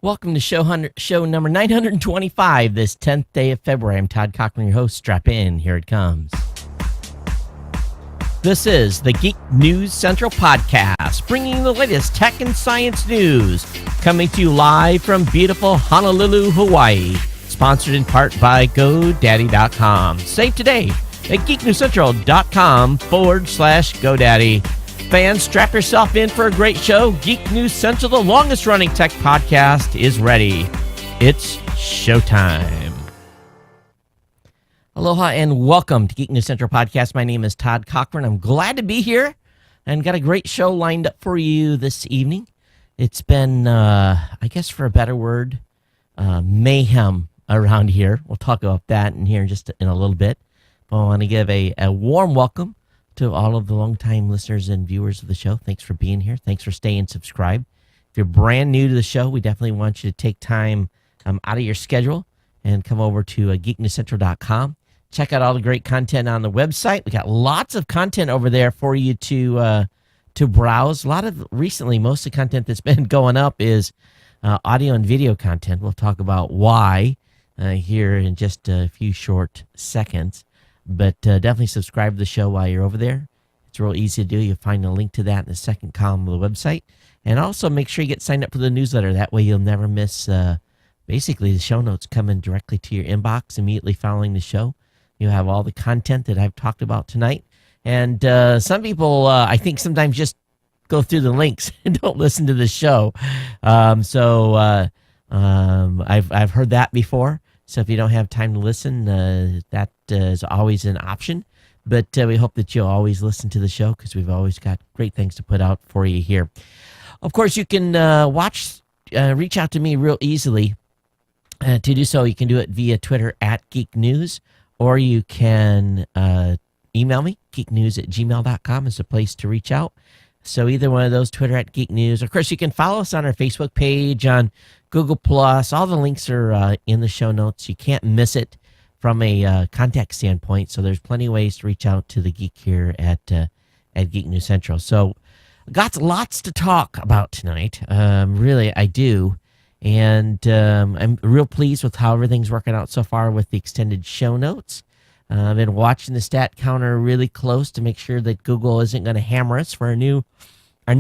Welcome to show number 925, this 10th day of February. I'm Todd Cochran, your host. Strap in. Here it comes. This is the Geek News Central podcast, bringing you the latest tech and science news, coming to you live from beautiful Honolulu, Hawaii. Sponsored in part by GoDaddy.com. Save today at geeknewscentral.com/GoDaddy. Fans, strap yourself in for a great show. Geek News Central, the longest running tech podcast, is ready. It's showtime. Aloha and welcome to Geek News Central podcast. My name is Todd Cochran. I'm glad to be here and got a great show lined up for you this evening. It's been, I guess for a better word, mayhem around here. We'll talk about that in a little bit. But I want to give a warm welcome to all of the longtime listeners and viewers of the show. Thanks for being here. Thanks for staying subscribed. If you're brand new to the show, we definitely want you to take time out of your schedule and come over to geeknewscentral.com. Check out all the great content on the website. We got lots of content over there for you to browse. Most of the content that's been going up is audio and video content. We'll talk about why here in just a few short seconds. But definitely subscribe to the show while you're over there. It's real easy to do. You'll find a link to that in the second column of the website. And also make sure you get signed up for the newsletter. That way you'll never miss basically the show notes coming directly to your inbox immediately following the show. You'll have all the content that I've talked about tonight. And some people, I think, sometimes just go through the links and don't listen to the show. I've heard that before. So if you don't have time to listen, that is always an option. But we hope that you'll always listen to the show because we've always got great things to put out for you here. Of course, you can reach out to me real easily. To do so, you can do it via Twitter at Geek News, or you can email me. geeknews@gmail.com is a place to reach out. So either one of those, Twitter at Geek News. Of course, you can follow us on our Facebook page, on Google+. All the links are in the show notes. You can't miss it from a contact standpoint. So there's plenty of ways to reach out to the geek here at Geek News Central. So got lots to talk about tonight. Really, I do. And I'm real pleased with how everything's working out so far with the extended show notes. I've been watching the stat counter really close to make sure that Google isn't going to hammer us for our new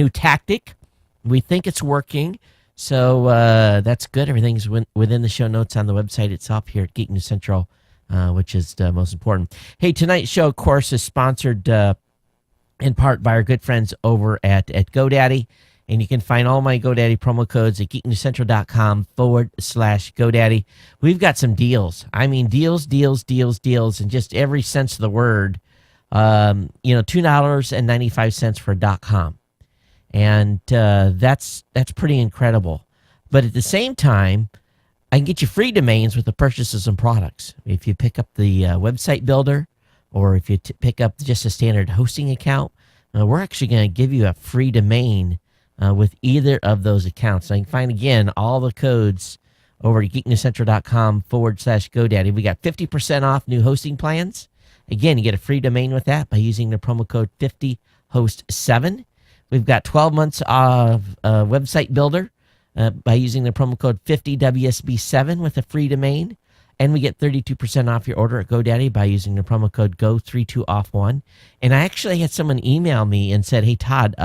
tactic. We think it's working, so that's good. Everything's within the show notes on the website itself here at Geek News Central, which is the most important. Hey, tonight's show, of course, is sponsored in part by our good friends over at GoDaddy. And you can find all my GoDaddy promo codes at geeknewscentral.com/GoDaddy. We've got some deals. I mean, deals in just every sense of the word. $2.95 for .com. And that's pretty incredible. But at the same time, I can get you free domains with the purchase of some products. If you pick up the website builder, or if you pick up just a standard hosting account, we're actually going to give you a free domain with either of those accounts. So you can find, again, all the codes over at geeknewscentral.com/GoDaddy. We got 50% off new hosting plans. Again, you get a free domain with that by using the promo code 50host7. We've got 12 months of website builder by using the promo code 50WSB7 with a free domain. And we get 32% off your order at GoDaddy by using the promo code GO32OFF1. And I actually had someone email me and said, hey, Todd,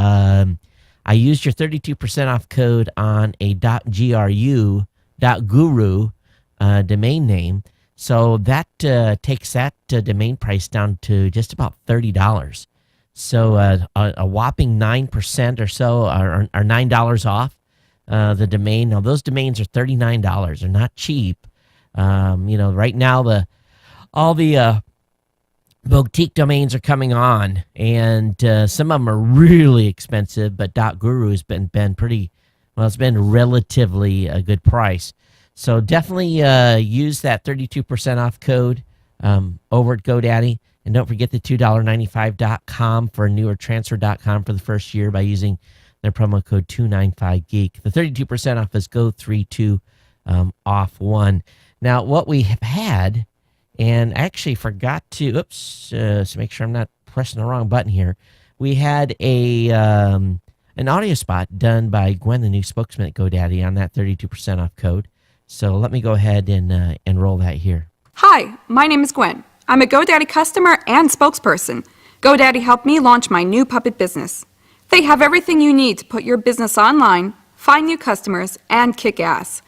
I used your 32% off code on a .gru domain name. So that takes that domain price down to just about $30. So a whopping 9% or so are $9 off the domain. Now, those domains are $39. They're not cheap. Right now, all the boutique domains are coming on, and some of them are really expensive, but .guru has been pretty, well, it's been relatively a good price. So definitely use that 32% off code over at GoDaddy. And don't forget the $2.95.com for new, or transfer.com for the first year by using their promo code 295geek. The 32% off is GO32OFF1. Now, what we have had, and I actually forgot to, so make sure I'm not pressing the wrong button here. We had a an audio spot done by Gwen, the new spokesman at GoDaddy, on that 32% off code. So let me go ahead and roll that here. Hi, my name is Gwen. I'm a GoDaddy customer and spokesperson. GoDaddy helped me launch my new puppet business. They have everything you need to put your business online, find new customers, and kick ass.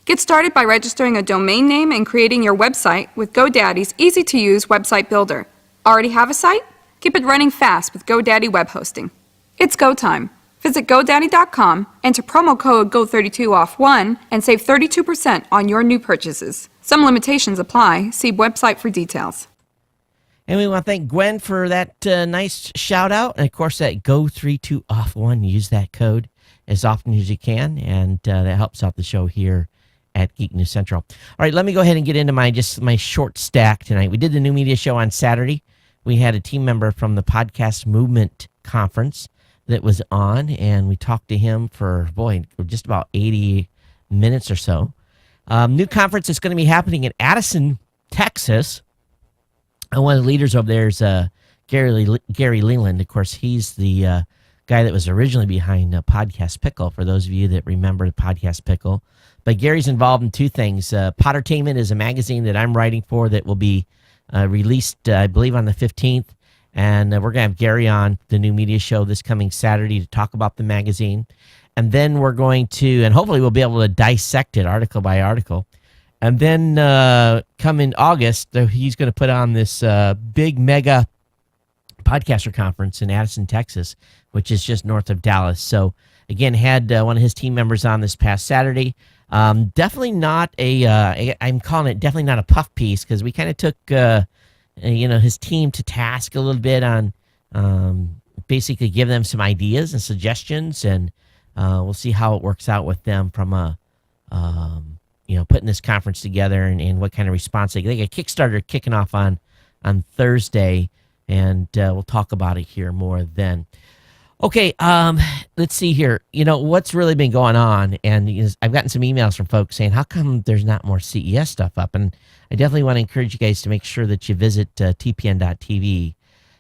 Get started by registering a domain name and creating your website with GoDaddy's easy-to-use website builder. Already have a site? Keep it running fast with GoDaddy Web Hosting. It's go time. Visit GoDaddy.com, enter promo code GO32OFF1, and save 32% on your new purchases. Some limitations apply. See website for details. And we want to thank Gwen for that nice shout out. And of course, that GO32OFF1, use that code as often as you can. And that helps out the show here at Geek News Central. All right, let me go ahead and get into my short stack tonight. We did the new media show on Saturday. We had a team member from the Podcast Movement Conference that was on, and we talked to him for, just about 80 minutes or so. New conference is going to be happening in Addison, Texas. And one of the leaders over there is Gary Leland. Of course, he's the guy that was originally behind Podcast Pickle, for those of you that remember the Podcast Pickle. But Gary's involved in two things. Pottertainment is a magazine that I'm writing for that will be released, I believe, on the 15th. And we're going to have Gary on the new media show this coming Saturday to talk about the magazine. And then we're going to, and hopefully we'll be able to dissect it article by article. And then come in August, he's going to put on this big mega podcaster conference in Addison, Texas, which is just north of Dallas. So again, had one of his team members on this past Saturday. Definitely not I'm calling it definitely not a puff piece, because we kind of took his team to task a little bit on basically give them some ideas and suggestions, and we'll see how it works out with them from putting this conference together and what kind of response they got a Kickstarter kicking off on Thursday, and we'll talk about it here more then. Okay, let's see here. What's really been going on, and I've gotten some emails from folks saying, how come there's not more CES stuff up? And I definitely want to encourage you guys to make sure that you visit tpn.tv,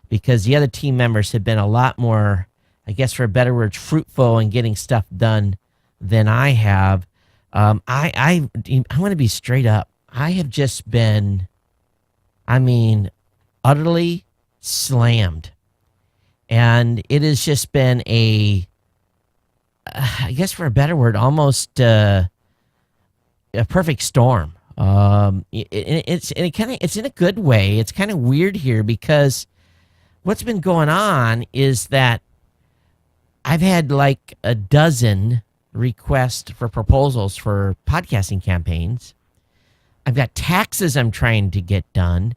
because the other team members have been a lot more, I guess for a better word, fruitful in getting stuff done than I have. I want to be straight up. I have just been, utterly slammed. And it has just been I guess for a better word, almost a perfect storm. It's in a good way. It's kind of weird here, because what's been going on is that I've had like a dozen requests for proposals for podcasting campaigns. I've got taxes I'm trying to get done.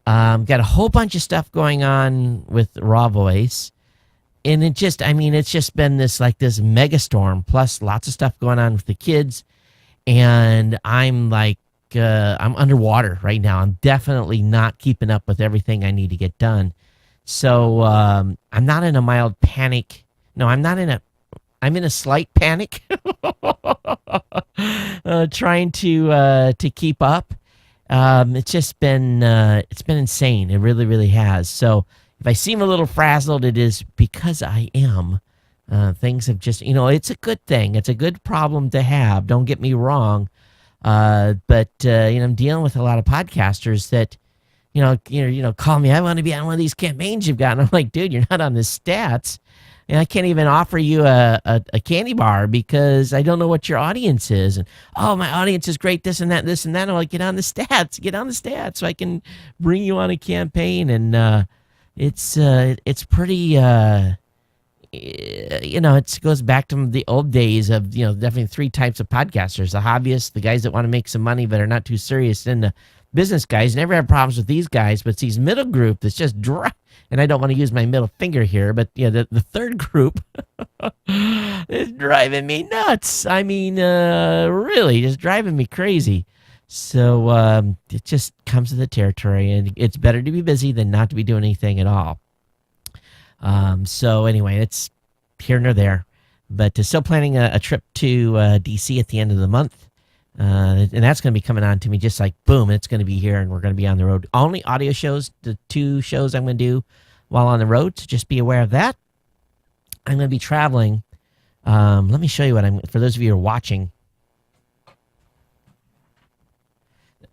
Got a whole bunch of stuff going on with Raw Voice. And it's just been this mega storm, plus lots of stuff going on with the kids. And I'm I'm underwater right now. I'm definitely not keeping up with everything I need to get done. So I'm not in a mild panic. No, I'm in a slight panic, trying to keep up. It's just been it's been insane. It really, really has. So if I seem a little frazzled, it is because I am. Things have just, it's a good thing. It's a good problem to have. Don't get me wrong. But I'm dealing with a lot of podcasters that, call me. I want to be on one of these campaigns you've got. And I'm like, dude, you're not on the stats. And I can't even offer you a candy bar because I don't know what your audience is. And, oh, my audience is great, this and that, this and that. I'm like, get on the stats so I can bring you on a campaign. And it's pretty, it goes back to the old days of, definitely three types of podcasters: the hobbyists, the guys that want to make some money but are not too serious, and the business guys. Never have problems with these guys, but it's these middle group that's just dry. And I don't want to use my middle finger here, but the third group is driving me nuts. Really, just driving me crazy. So it just comes to the territory, and it's better to be busy than not to be doing anything at all. So anyway, it's here nor there, but still planning a trip to DC at the end of the month. And that's going to be coming on to me just like boom, it's going to be here, and we're going to be on the road. Only audio shows, the 2 shows I'm going to do while on the road, so just be aware of that. I'm going to be traveling. Let me show you for those of you who are watching.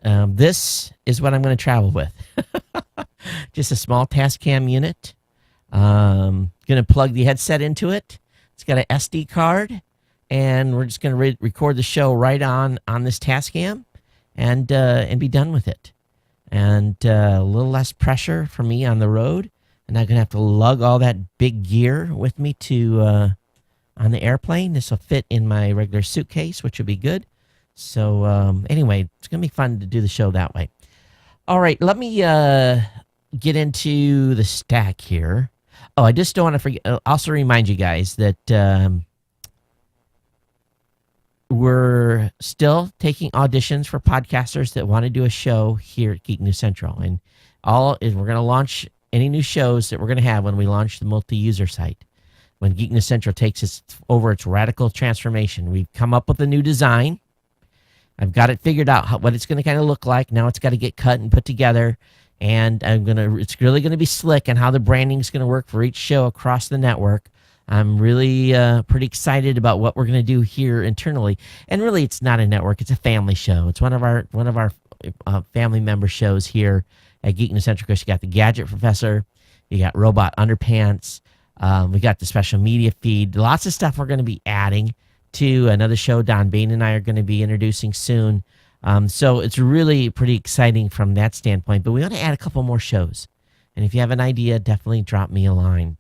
This is what I'm going to travel with. Just a small Tascam unit. Going to plug the headset into it. It's got an SD card, and we're just going to record the show right on this Tascam, and be done with it. And a little less pressure for me on the road. And I'm going to have to lug all that big gear with me to on the airplane. This will fit in my regular suitcase, which will be good. So anyway, it's going to be fun to do the show that way. All right, let me get into the stack here. Oh, I just don't want to forget. Also remind you guys that we're still taking auditions for podcasters that want to do a show here at Geek News Central. And we're going to launch any new shows that we're going to have when we launch the multi-user site. When Geek News Central takes over its radical transformation, we've come up with a new design. I've got it figured out what it's going to kind of look like. Now it's got to get cut and put together, and it's really going to be slick on how the branding is going to work for each show across the network. I'm really pretty excited about what we're going to do here internally. And really, it's not a network; it's a family show. It's one of our family member shows here at Geek News Central. You got the Gadget Professor, you got Robot Underpants, we got the special media feed. Lots of stuff we're going to be adding to another show Don Bain and I are going to be introducing soon. So it's really pretty exciting from that standpoint. But we want to add a couple more shows. And if you have an idea, definitely drop me a line.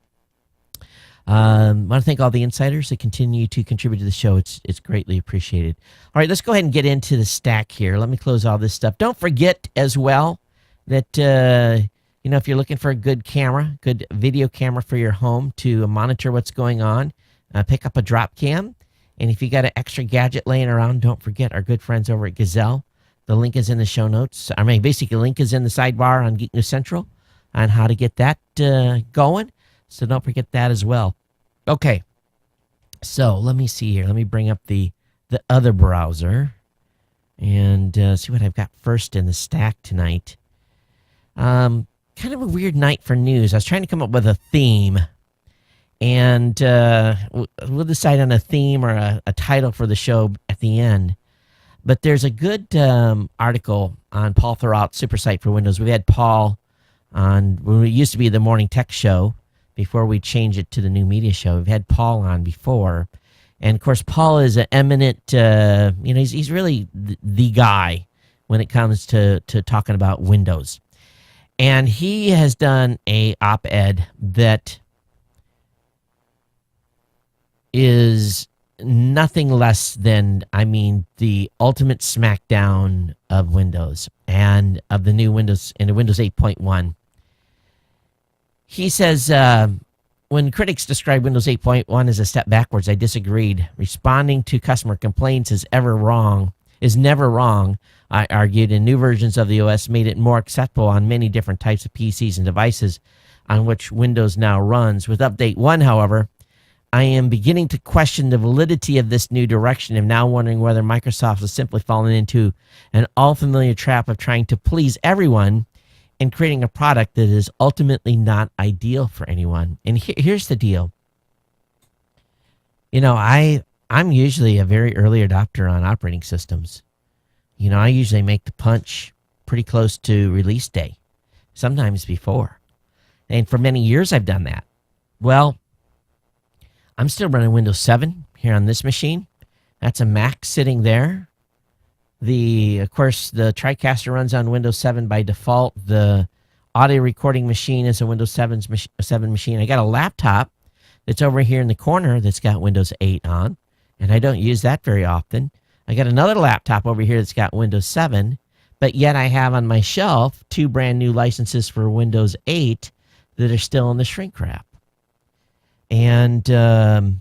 I want to thank all the insiders that continue to contribute to the show. It's greatly appreciated. All right, let's go ahead and get into the stack here. Let me close all this stuff. Don't forget as well that, if you're looking for a good camera, good video camera for your home to monitor what's going on, pick up a drop cam. And if you got an extra gadget laying around, don't forget our good friends over at Gazelle. The link is in the show notes. Basically, the link is in the sidebar on Geek News Central on how to get that going. So don't forget that as well. Okay, so let me see here. Let me bring up the other browser and see what I've got first in the stack tonight. Kind of a weird night for news. I was trying to come up with a theme, and we'll decide on a theme or a title for the show at the end. But there's a good article on Paul Thurrott's Super Site for Windows. We've had Paul on when it used to be the Morning Tech Show before we changed it to the New Media Show. We've had Paul on before. And, of course, Paul is an eminent, he's really the guy when it comes to talking about Windows. And he has done a op-ed that is nothing less than, the ultimate smackdown of Windows and of the new Windows and the Windows 8.1. He says, when critics describe Windows 8.1 as a step backwards, I disagreed. Responding to customer complaints is never wrong. I argued, and new versions of the OS made it more acceptable on many different types of PCs and devices on which Windows now runs. With Update 1, however, I am beginning to question the validity of this new direction and now wondering whether Microsoft has simply fallen into an all-familiar trap of trying to please everyone and creating a product that is ultimately not ideal for anyone. And here's the deal. I'm usually a very early adopter on operating systems. I usually make the punch pretty close to release day, sometimes before. And for many years, I've done that. Well, I'm still running Windows 7 here on this machine. That's a Mac sitting there. Of course, the TriCaster runs on Windows 7 by default. The audio recording machine is a Windows 7 machine. I got a laptop that's over here in the corner that's got Windows 8 on, and I don't use that very often. I got another laptop over here that's got Windows 7, but yet I have on my shelf 2 brand new licenses for Windows 8 that are still in the shrink wrap. And I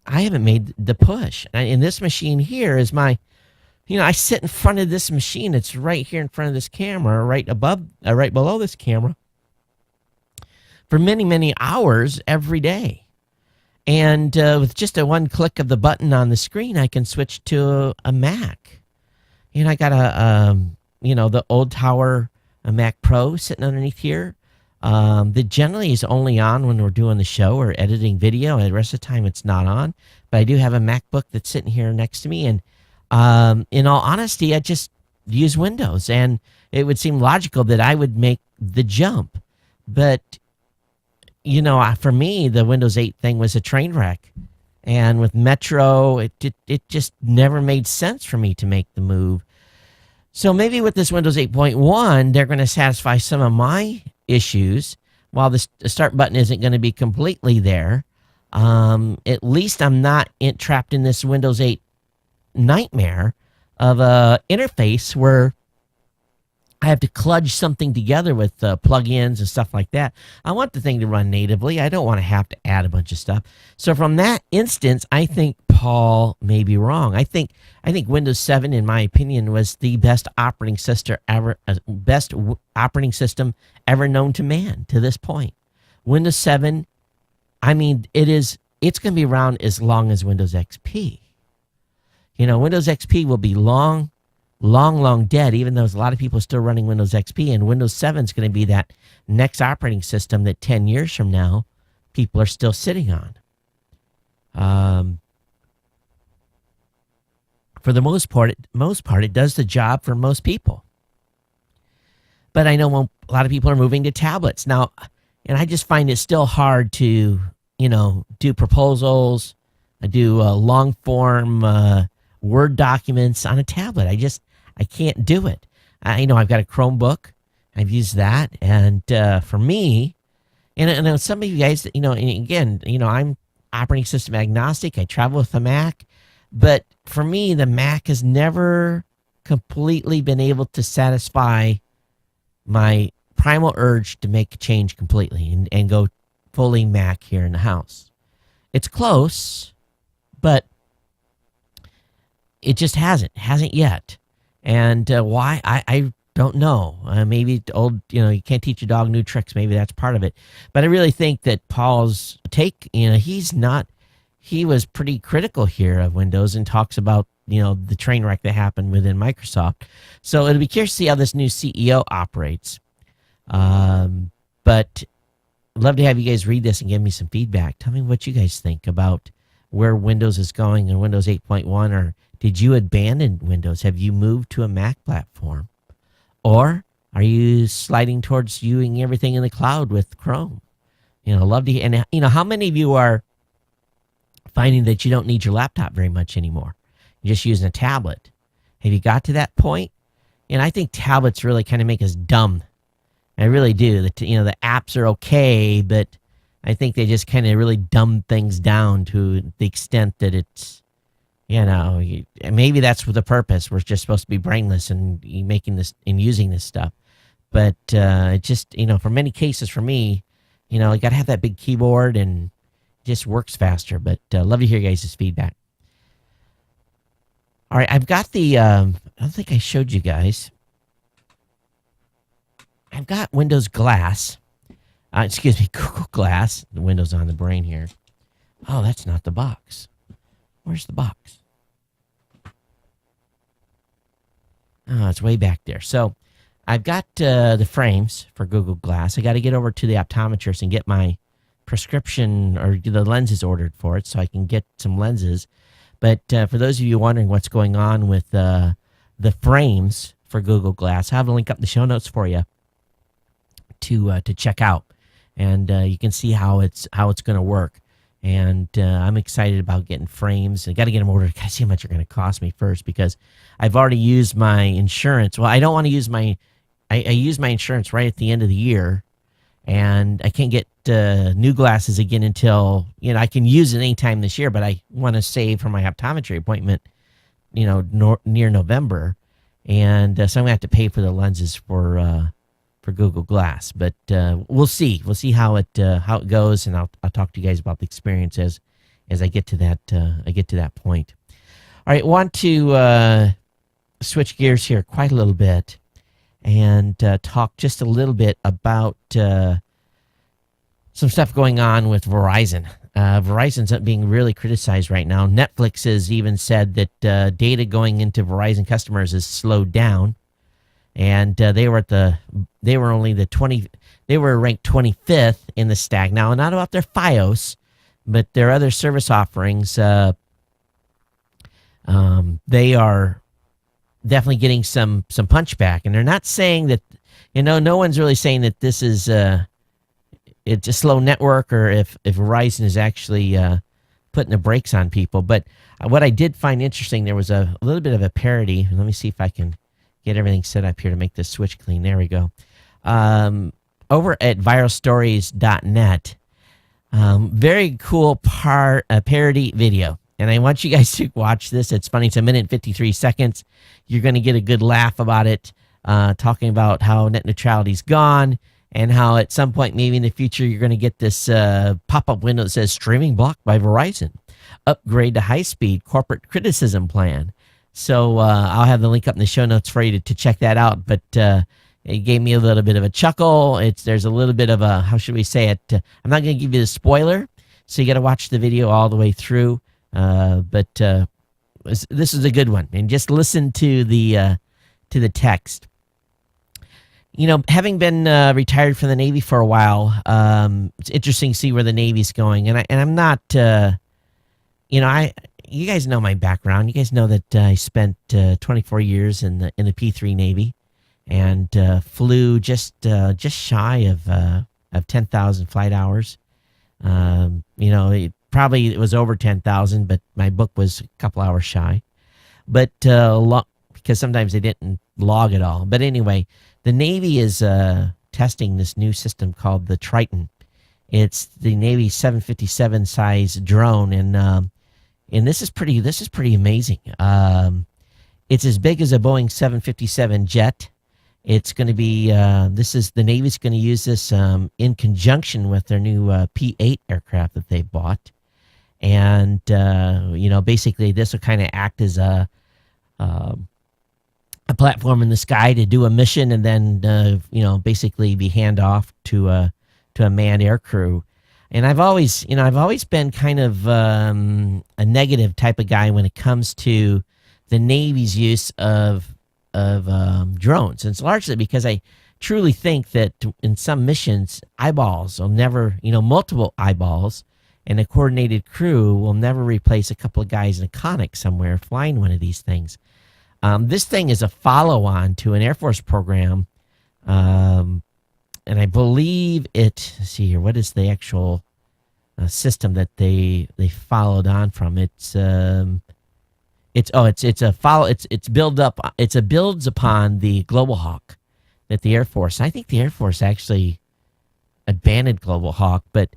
haven't made the push. And this machine here is my, I sit in front of this machine. It's right here in front of this camera, right below this camera, for many, many hours every day. And with just a one click of the button on the screen, I can switch to a Mac. I got the old tower, a Mac Pro sitting underneath here. that generally is only on when we're doing the show or editing video. And the rest of the time, it's not on. But I do have a MacBook that's sitting here next to me. And in all honesty, I just use Windows. And it would seem logical that I would make the jump. But, for me, the Windows 8 thing was a train wreck. And with Metro, it just never made sense for me to make the move. So maybe with this Windows 8.1, they're going to satisfy some of my issues. While the start button isn't going to be completely there, at least I'm not trapped in this Windows 8 nightmare of a interface where I have to kludge something together with plugins and stuff like that. I want the thing to run natively. I don't want to have to add a bunch of stuff. So from that instance, I think Paul may be wrong. I think Windows 7, in my opinion, was the best operating system ever known to man to this point. Windows 7, it's going to be around as long as Windows XP. Windows XP will be long dead, even though there's a lot of people still running Windows XP, and Windows 7 is going to be that next operating system that 10 years from now, people are still sitting on. For the most part, it does the job for most people. But I know a lot of people are moving to tablets now, and I just find it still hard to, do proposals, do long form Word documents on a tablet. I can't do it. I've got a Chromebook. I've used that. And for me, and some of you guys, and again, I'm operating system agnostic. I travel with the Mac. But for me, the Mac has never completely been able to satisfy my primal urge to make a change completely and go fully Mac here in the house. It's close, but it just hasn't yet. And why? I don't know. Maybe you can't teach a dog new tricks. Maybe that's part of it. But I really think that Paul's take, he was pretty critical here of Windows and talks about, the train wreck that happened within Microsoft. So it'll be curious to see how this new CEO operates. But I'd love to have you guys read this and give me some feedback. Tell me what you guys think about where Windows is going in Windows 8.1, or did you abandon Windows? Have you moved to a Mac platform? Or are you sliding towards viewing everything in the cloud with Chrome? Love to hear. And, how many of you are finding that you don't need your laptop very much anymore? You're just using a tablet. Have you got to that point? And I think tablets really kind of make us dumb. I really do. The apps are okay, but I think they just kind of really dumb things down to the extent that it's, maybe that's the purpose. We're just supposed to be brainless and making this and using this stuff. But it just, for many cases for me, you got to have that big keyboard and it just works faster. But love to hear you guys' feedback. All right, I've got I don't think I showed you guys. I've got Windows Glass. Google Glass. The Windows on the brain here. Oh, that's not the box. Where's the box? Oh, it's way back there. So I've got the frames for Google Glass. I got to get over to the optometrist and get my prescription or the lenses ordered for it so I can get some lenses. But for those of you wondering what's going on with the frames for Google Glass, I have a link up in the show notes for you to check out. And you can see how it's going to work. And I'm excited about getting frames. I got to get them ordered. Got to see how much they're going to cost me first because I've already used my insurance. Well, I don't want to use I use my insurance right at the end of the year, and I can't get new glasses again until I can use it anytime this year. But I want to save for my optometry appointment, near November, and so I'm going to have to pay for the lenses for Google Glass, but we'll see. We'll see how it goes, and I'll talk to you guys about the experience as I get to that point. All right, want to switch gears here quite a little bit and talk just a little bit about some stuff going on with Verizon. Verizon's being really criticized right now. Netflix has even said that data going into Verizon customers is slowed down. and they were only they were ranked 25th in the stack. Now, not about their FiOS, but their other service offerings. They are definitely getting some punchback, and they're not saying that, no one's really saying that this is it's a slow network, or if Verizon is actually putting the brakes on people. But what I did find interesting, there was a little bit of a parody. Let me see if I can get everything set up here to make this switch clean. There we go. Over at viralstories.net, very cool parody video. And I want you guys to watch this. It's funny. It's 1 minute and 53 seconds. You're going to get a good laugh about it, talking about how net neutrality's gone, and how at some point, maybe in the future, you're going to get this pop-up window that says streaming blocked by Verizon. Upgrade to high-speed corporate criticism plan. So I'll have the link up in the show notes for you to check that out. But it gave me a little bit of a chuckle. There's a little bit of a, how should we say it? I'm not going to give you the spoiler, so you got to watch the video all the way through. But this is a good one, and just listen to the text. Having been retired from the Navy for a while, it's interesting to see where the Navy's going. And I'm not, you guys know my background. You guys know that I spent 24 years in the P3 Navy, and flew just shy of 10,000 flight hours. It was over 10,000, but my book was a couple hours shy. But because sometimes they didn't log it all. But anyway, the Navy is testing this new system called the Triton. It's the Navy 757 size drone, and this is pretty amazing. It's as big as a Boeing 757 jet. It's going to be the Navy's going to use this in conjunction with their new P-8 aircraft that they bought. And, basically this will kind of act as a platform in the sky to do a mission, and then, basically be handoff to a manned air crew. And I've always been kind of a negative type of guy when it comes to the Navy's use of drones. And it's largely because I truly think that in some missions, eyeballs will never, multiple eyeballs and a coordinated crew will never replace a couple of guys in a conic somewhere flying one of these things. This thing is a follow-on to an Air Force program, and I believe let's see here, what is the actual system that they followed on from? It builds upon the Global Hawk that the Air Force. I think the Air Force actually abandoned Global Hawk, but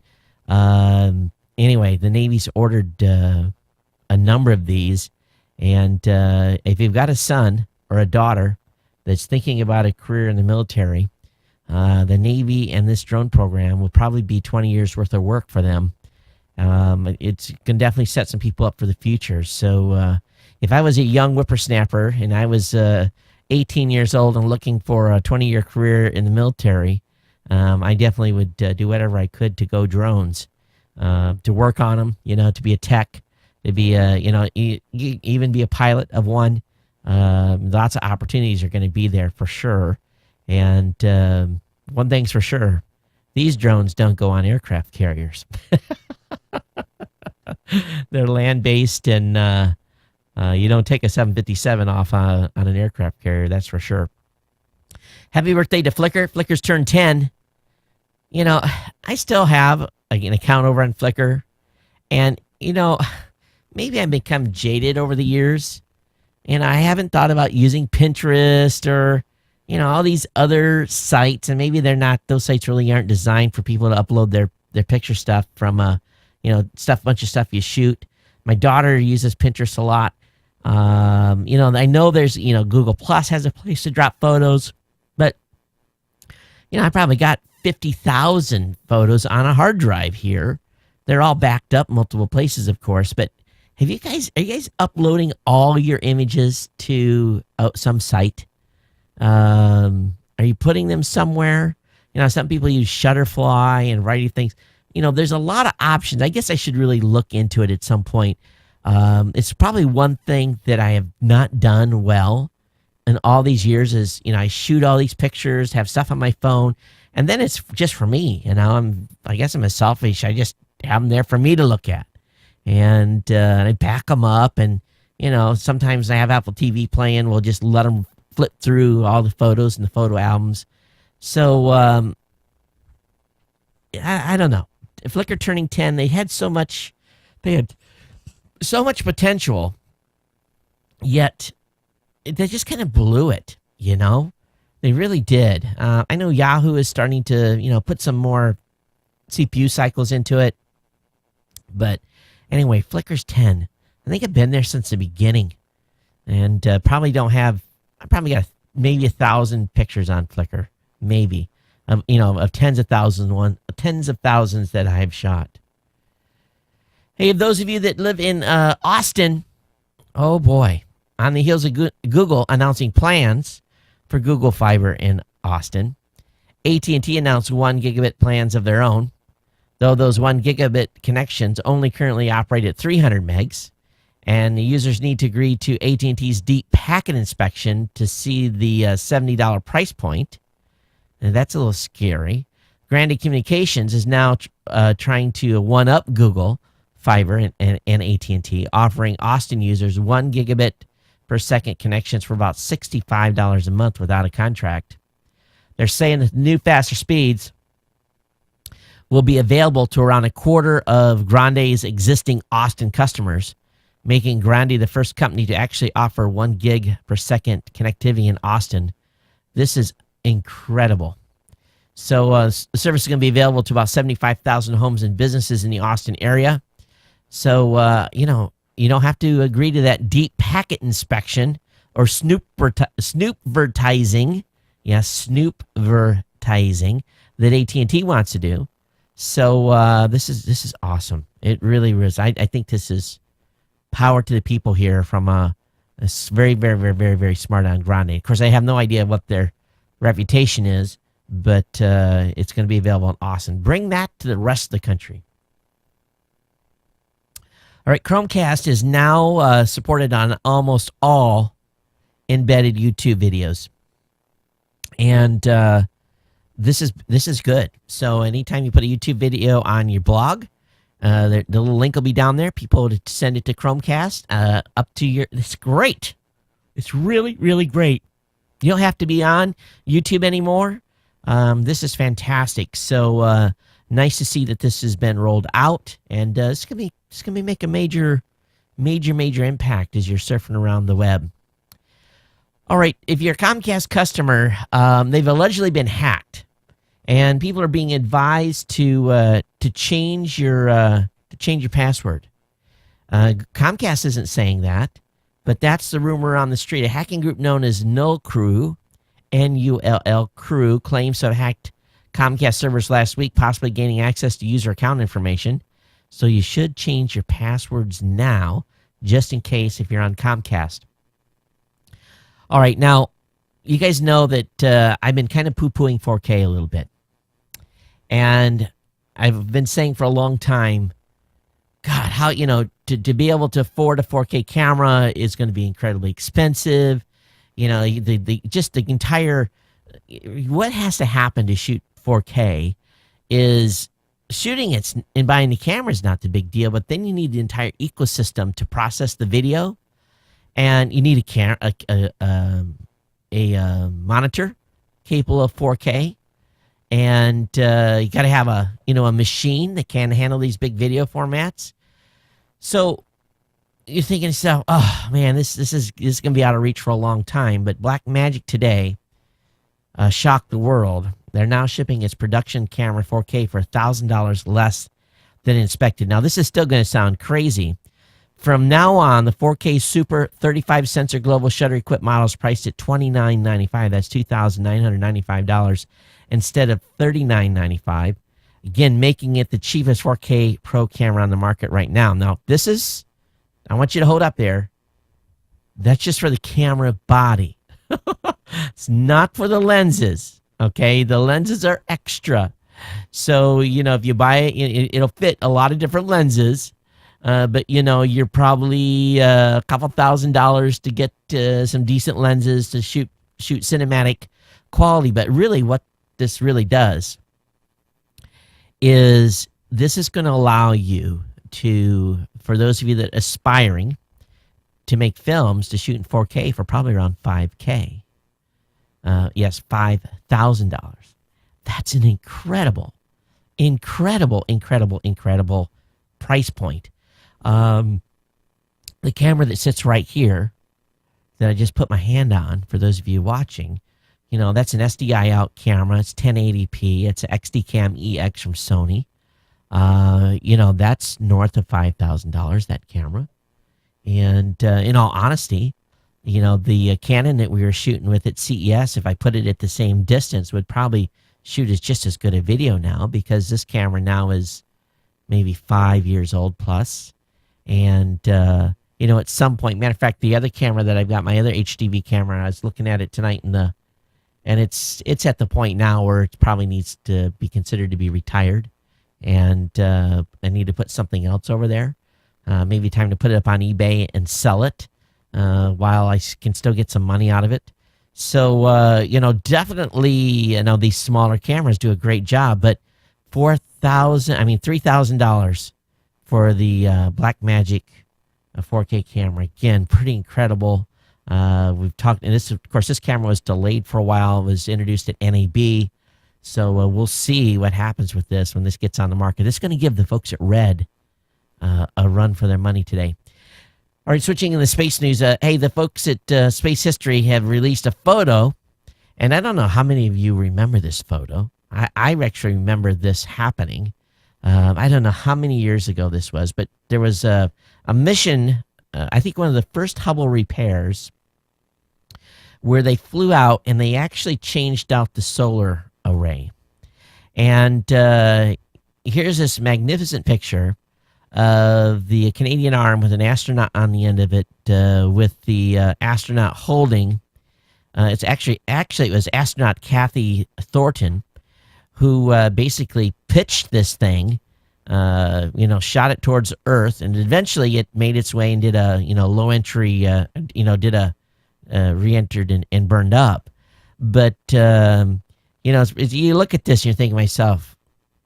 anyway, the Navy's ordered a number of these, and if you've got a son or a daughter that's thinking about a career in the military, the Navy and this drone program will probably be 20 years worth of work for them. It can definitely set some people up for the future. So if I was a young whippersnapper and I was 18 years old and looking for a 20-year career in the military, I definitely would do whatever I could to go drones, to work on them, to be a tech, to be even be a pilot of one. Lots of opportunities are going to be there for sure. And one thing's for sure, these drones don't go on aircraft carriers. They're land-based, and you don't take a 757 off on an aircraft carrier, that's for sure. Happy birthday to Flickr. Flickr's turned 10. I still have an account over on Flickr, and, maybe I've become jaded over the years, and I haven't thought about using Pinterest or, all these other sites, and maybe those sites really aren't designed for people to upload their picture stuff from, bunch of stuff you shoot. My daughter uses Pinterest a lot. I know there's, Google Plus has a place to drop photos, but, I probably got 50,000 photos on a hard drive here. They're all backed up multiple places, of course, but are you guys uploading all your images to some site? Are you putting them somewhere? Some people use Shutterfly and writing things. There's a lot of options. I guess I should really look into it at some point. It's probably one thing that I have not done well in all these years is, I shoot all these pictures, have stuff on my phone, and then it's just for me. I guess I'm a selfish. I just have them there for me to look at, and I back them up, and sometimes I have Apple TV playing. We'll just let them flip through all the photos and the photo albums. So I don't know. Flickr turning 10, they had so much potential, yet they just kind of blew it, They really did. I know Yahoo is starting to, put some more CPU cycles into it. But anyway, Flickr's 10. I think I've been there since the beginning. And I probably got maybe 1,000 pictures on Flickr. Maybe. Of tens of thousands that I've shot. Hey, those of you that live in Austin, oh boy, on the heels of Google announcing plans for Google Fiber in Austin, AT&T announced 1 gigabit plans of their own, though those 1 gigabit connections only currently operate at 300 megs, and the users need to agree to AT&T's deep packet inspection to see the $70 price point. And that's a little scary. Grande Communications is now trying to one-up Google Fiber and AT&T, offering Austin users 1 gigabit per second connections for about $65 a month without a contract. They're saying that the new faster speeds will be available to around a quarter of Grande's existing Austin customers, making Grande the first company to actually offer 1 gig per second connectivity in Austin. This is incredible. So the service is going to be available to about 75,000 homes and businesses in the Austin area. So, you don't have to agree to that deep packet inspection or snoopvertising. Yes, snoopvertising that AT&T wants to do. So this is awesome. It really is. I think this is power to the people here from a very, very, very, very, very smart on Grande. Of course, I have no idea what their reputation is, but it's going to be available in Austin. Bring that to the rest of the country. All right, Chromecast is now supported on almost all embedded YouTube videos, and this is good. So anytime you put a YouTube video on your blog, the little link will be down there. People to send it to Chromecast up to your. It's great. It's really, really great. You don't have to be on YouTube anymore. This is fantastic. So nice to see that this has been rolled out, and it's gonna make a major impact as you're surfing around the web. All right, if you're a Comcast customer, they've allegedly been hacked, and people are being advised to change your password. Comcast isn't saying that, but that's the rumor on the street. A hacking group known as Null Crew, Null Crew, claims to have hacked Comcast servers last week, possibly gaining access to user account information. So you should change your passwords now, just in case if you're on Comcast. All right, now, you guys know that I've been kind of poo-pooing 4K a little bit. And I've been saying for a long time, God, how, to be able to afford a 4K camera is going to be incredibly expensive. The entire, what has to happen to shoot 4K is shooting it and buying the camera is not the big deal, but then you need the entire ecosystem to process the video, and you need a monitor capable of 4K, and you got to have a machine that can handle these big video formats. So you're thinking to yourself, oh man, this is going to be out of reach for a long time. But Blackmagic today shocked the world. They're now shipping its production camera 4K for $1,000 less than inspected. Now, this is still going to sound crazy. From now on, the 4K Super 35 sensor global shutter equipped model is priced at $29.95. That's $2,995 instead of $39.95. Again, making it the cheapest 4K Pro camera on the market right now. Now, I want you to hold up there. That's just for the camera body. It's not for the lenses. Okay, the lenses are extra. So, if you buy it, it'll fit a lot of different lenses. but you're probably a couple $1,000s to get some decent lenses to shoot cinematic quality. But really, what this really does is this is going to allow you to, for those of you that are aspiring to make films, to shoot in 4K for probably around $5K. Yes, $5,000. That's an incredible price point. The camera that sits right here that I just put my hand on, for those of you watching, that's an SDI out camera. It's 1080p. It's an XD-Cam EX from Sony. That's north of $5,000, that camera. And in all honesty, the Canon that we were shooting with at CES, if I put it at the same distance, would probably shoot as just as good a video now, because this camera now is maybe 5 years old plus. And, at some point, matter of fact, the other camera that I've got, my other HDV camera, I was looking at it tonight and it's at the point now where it probably needs to be considered to be retired. And I need to put something else over there. Maybe time to put it up on eBay and sell it while I can still get some money out of it. So, definitely, these smaller cameras do a great job, but $3,000 for the Blackmagic 4K camera. Again, pretty incredible. We've talked, and this camera was delayed for a while. It was introduced at NAB. So we'll see what happens with this when this gets on the market. It's going to give the folks at Red a run for their money today. All right, switching in the space news. Hey, the folks at Space History have released a photo, and I don't know how many of you remember this photo. I actually remember this happening. I don't know how many years ago this was, but there was a mission, I think one of the first Hubble repairs, where they flew out and they actually changed out the solar array. And here's this magnificent picture of the Canadian arm with an astronaut on the end of it, with the astronaut holding. It was astronaut Kathy Thornton who basically pitched this thing, shot it towards Earth, and eventually it made its way and did a low entry, re-entered and burned up. But you look at this and you're thinking to myself,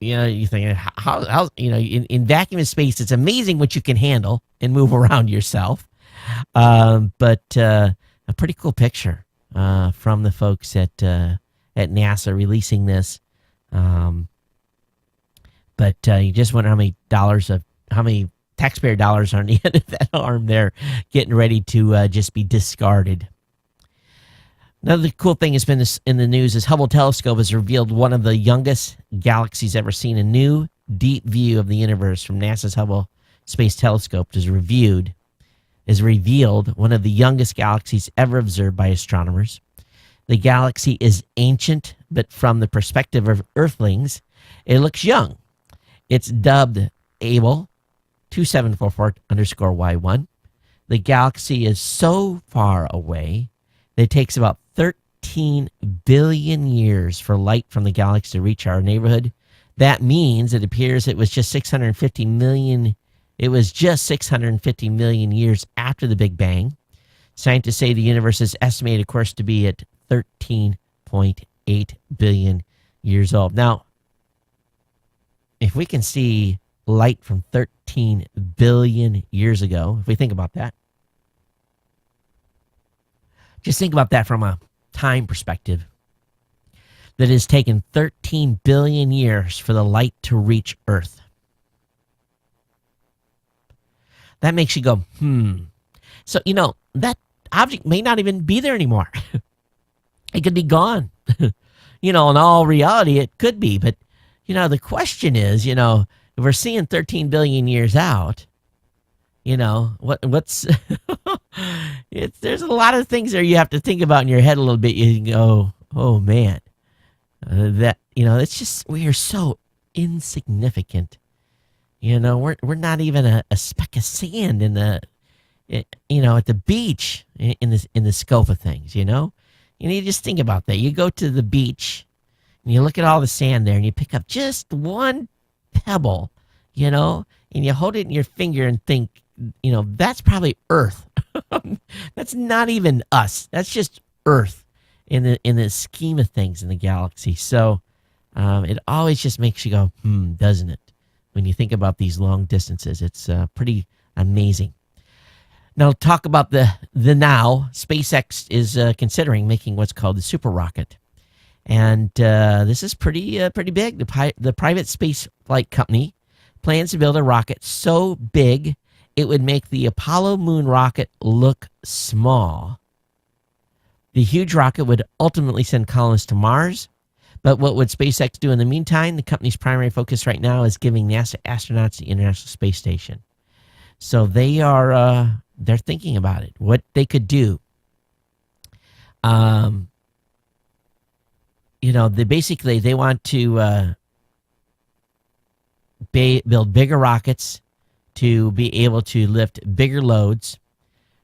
you think, how in vacuum space, it's amazing what you can handle and move around yourself. But a pretty cool picture from the folks at NASA releasing this. But you just wonder how many taxpayer dollars are on the end of that arm there, getting ready to just be discarded. Another cool thing has been in the news is Hubble telescope has revealed one of the youngest galaxies ever seen. A new deep view of the universe from NASA's Hubble Space Telescope has revealed one of the youngest galaxies ever observed by astronomers. The galaxy is ancient, but from the perspective of Earthlings, it looks young. It's dubbed Abel 2744_Y1. The galaxy is so far away that it takes about 13 billion years for light from the galaxy to reach our neighborhood. That means it appears it was just 650 million. It was just 650 million years after the Big Bang. Scientists say the universe is estimated, of course, to be at 13.8 billion years old. Now, if we can see light from 13 billion years ago, if we think about that, just think about that from a time perspective, that it has taken 13 billion years for the light to reach Earth. That makes you go, So, that object may not even be there anymore. It could be gone. In all reality, it could be. But, the question is, if we're seeing 13 billion years out, what's there's a lot of things there you have to think about in your head a little bit. You can go, oh man, it's just, we are so insignificant. We're not even a speck of sand at the beach in the scope of things. You just think about that. You go to the beach and you look at all the sand there and you pick up just one pebble, and you hold it in your finger and think, that's probably Earth. That's not even us. That's just Earth in the scheme of things in the galaxy. So it always just makes you go, doesn't it? When you think about these long distances, it's pretty amazing. Now, talk about the now. SpaceX is considering making what's called the super rocket, and this is pretty big. The private space flight company plans to build a rocket so big it would make the Apollo moon rocket look small. The huge rocket would ultimately send colonists to Mars. But what would SpaceX do in the meantime? The company's primary focus right now is giving NASA astronauts the International Space Station. So they're thinking about it, what they could do. They want to build bigger rockets to be able to lift bigger loads.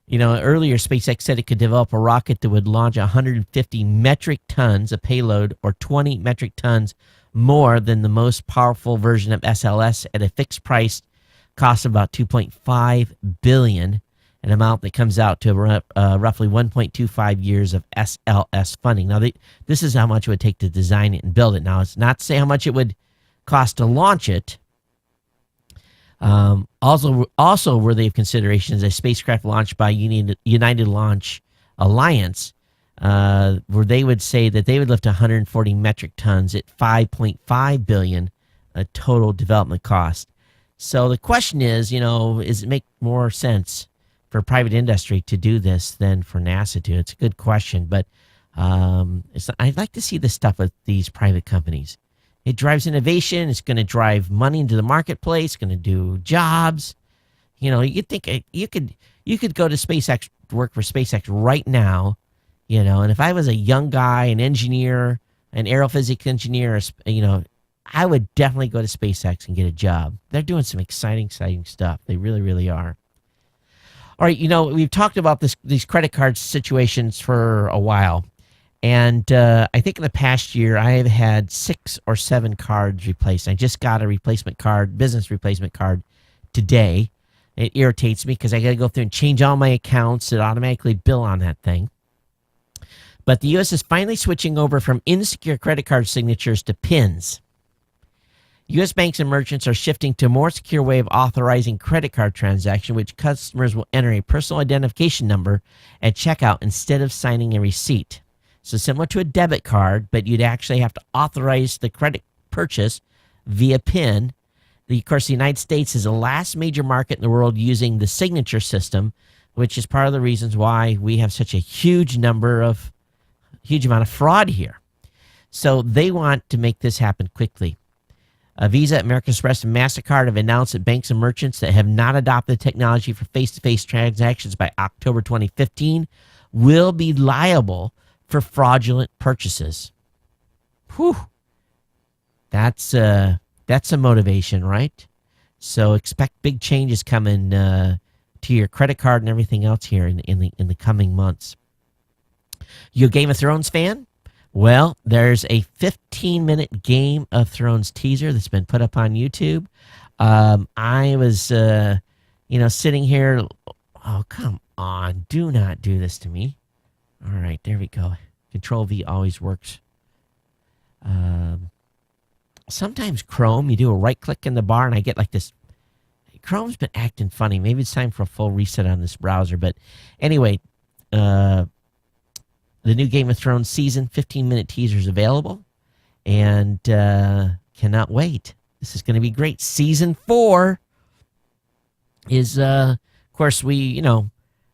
Earlier SpaceX said it could develop a rocket that would launch 150 metric tons of payload, or 20 metric tons more than the most powerful version of SLS, at a fixed price cost of about $2.5 billion, an amount that comes out to roughly 1.25 years of SLS funding. Now, this is how much it would take to design it and build it. Now, it's not to say how much it would cost to launch it. Also worthy of consideration is a spacecraft launched by United Launch Alliance, where they would say that they would lift 140 metric tons at $5.5 billion total development cost. So the question is, does it make more sense for private industry to do this than for NASA to? It's a good question, but I'd like to see this stuff with these private companies. It drives innovation. It's going to drive money into the marketplace. It's going to do jobs. You think you could go to SpaceX, work for SpaceX right now, and if I was a young guy, an engineer, an aerophysics engineer, I would definitely go to SpaceX and get a job. They're doing some exciting stuff. They really, really are. All right, we've talked about these credit card situations for a while. And I think in the past year, I have had 6 or 7 cards replaced. I just got a replacement card, business replacement card today. It irritates me because I got to go through and change all my accounts that automatically bill on that thing. But the U.S. is finally switching over from insecure credit card signatures to PINs. U.S. banks and merchants are shifting to a more secure way of authorizing credit card transactions, which customers will enter a personal identification number at checkout instead of signing a receipt. So similar to a debit card, but you'd actually have to authorize the credit purchase via PIN. Of course, the United States is the last major market in the world using the signature system, which is part of the reasons why we have such a huge amount of fraud here. So they want to make this happen quickly. Visa, American Express, and MasterCard have announced that banks and merchants that have not adopted technology for face-to-face transactions by October 2015 will be liable for fraudulent purchases. Whew. That's a motivation, right? So expect big changes coming to your credit card and everything else here in the coming months. You a Game of Thrones fan? Well, there's a 15-minute Game of Thrones teaser that's been put up on YouTube. I was, sitting here. Oh, come on. Do not do this to me. All right, there we go. Control V always works. Sometimes Chrome, you do a right click in the bar and I get like this. Chrome's been acting funny. Maybe it's time for a full reset on this browser. But anyway, the new Game of Thrones season 15-minute teaser is available. And cannot wait. This is going to be great. Season 4 is, of course, the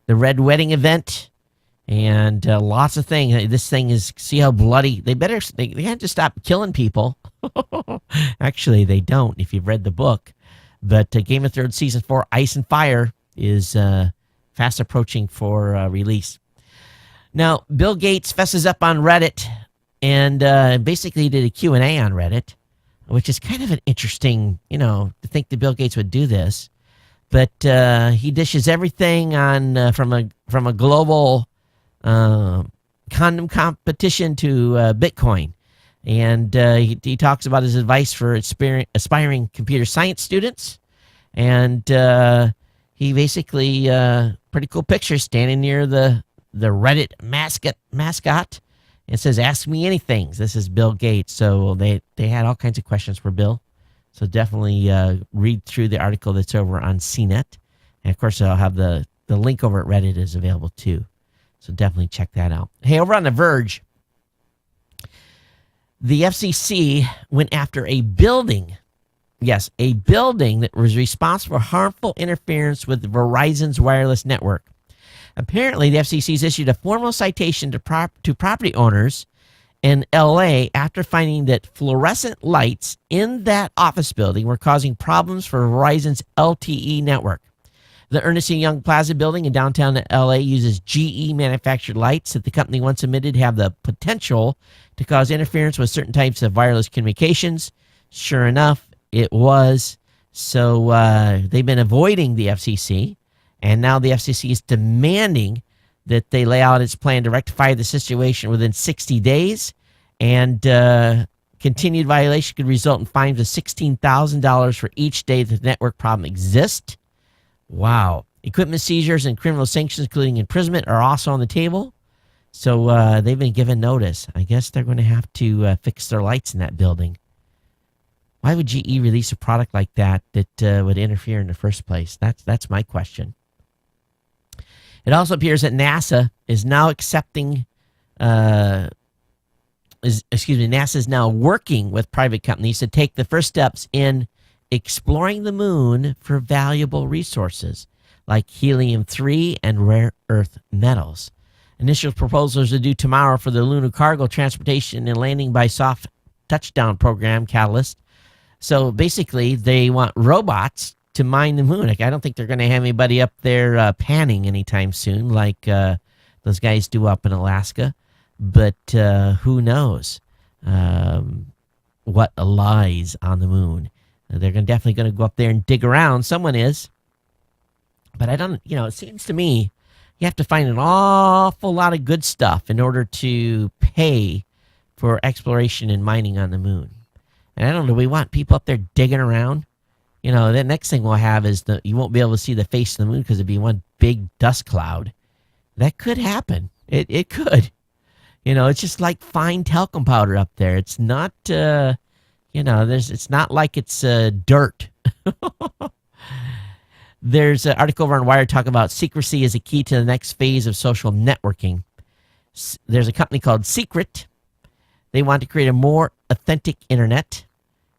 Red Wedding event. And lots of things. This thing is, see how bloody. They have to stop killing people. Actually, they don't, if you've read the book. But Game of Thrones Season 4, Ice and Fire, is fast approaching for release. Now, Bill Gates fesses up on Reddit and basically did a Q&A on Reddit, which is kind of an interesting, to think that Bill Gates would do this. But he dishes everything on from a global condom competition to Bitcoin. And he talks about his advice for aspiring computer science students. And he basically, pretty cool picture, standing near the Reddit mascot, and says, "Ask me anything." This is Bill Gates. So they had all kinds of questions for Bill. So definitely read through the article that's over on CNET. And of course, I'll have the link over at Reddit is available too. So definitely check that out. Hey, over on The Verge, the FCC went after a building. Yes, a building that was responsible for harmful interference with Verizon's wireless network. Apparently, the FCC's issued a formal citation to property owners in LA after finding that fluorescent lights in that office building were causing problems for Verizon's LTE network. The Ernest Young Plaza building in downtown LA uses GE manufactured lights that the company once admitted have the potential to cause interference with certain types of wireless communications. Sure enough, it was. So they've been avoiding the FCC, and now the FCC is demanding that they lay out its plan to rectify the situation within 60 days, and continued violation could result in fines of $16,000 for each day that the network problem exists. Wow. Equipment seizures and criminal sanctions, including imprisonment, are also on the table. So they've been given notice. I guess they're going to have to fix their lights in that building. Why would GE release a product like that would interfere in the first place? That's my question. It also appears that NASA is now NASA is now working with private companies to take the first steps in exploring the moon for valuable resources like helium-3 and rare earth metals. Initial proposals are due tomorrow for the Lunar Cargo Transportation and Landing by Soft Touchdown Program Catalyst. So basically, they want robots to mine the moon. Like, I don't think they're going to have anybody up there panning anytime soon like those guys do up in Alaska. But who knows what lies on the moon. They're definitely going to go up there and dig around. Someone is. But I don't, it seems to me you have to find an awful lot of good stuff in order to pay for exploration and mining on the moon. And I don't know, we want people up there digging around. The next thing we'll have is you won't be able to see the face of the moon because it'd be one big dust cloud. That could happen. It could. It's just like fine talcum powder up there. It's not, it's not like it's dirt. There's an article over on Wired talking about secrecy is a key to the next phase of social networking. There's a company called Secret. They want to create a more authentic internet.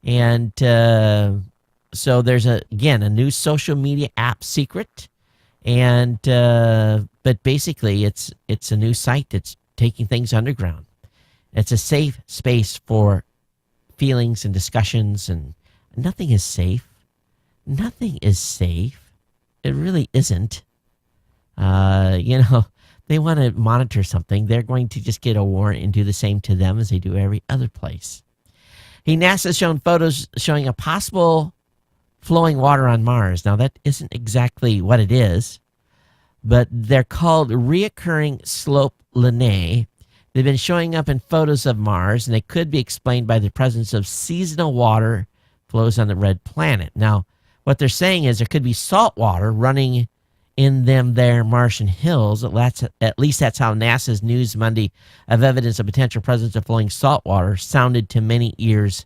And so there's, a new social media app, Secret. And but basically, it's a new site that's taking things underground. It's a safe space for feelings and discussions, and nothing is safe. Nothing is safe. It really isn't. They want to monitor something. They're going to just get a warrant and do the same to them as they do every other place. NASA's shown photos showing a possible flowing water on Mars. Now, that isn't exactly what it is, but they're called reoccurring slope lineae. They've been showing up in photos of Mars, and they could be explained by the presence of seasonal water flows on the red planet. Now, what they're saying is there could be salt water running in them there Martian hills. At least that's how NASA's news Monday of evidence of potential presence of flowing salt water sounded to many ears.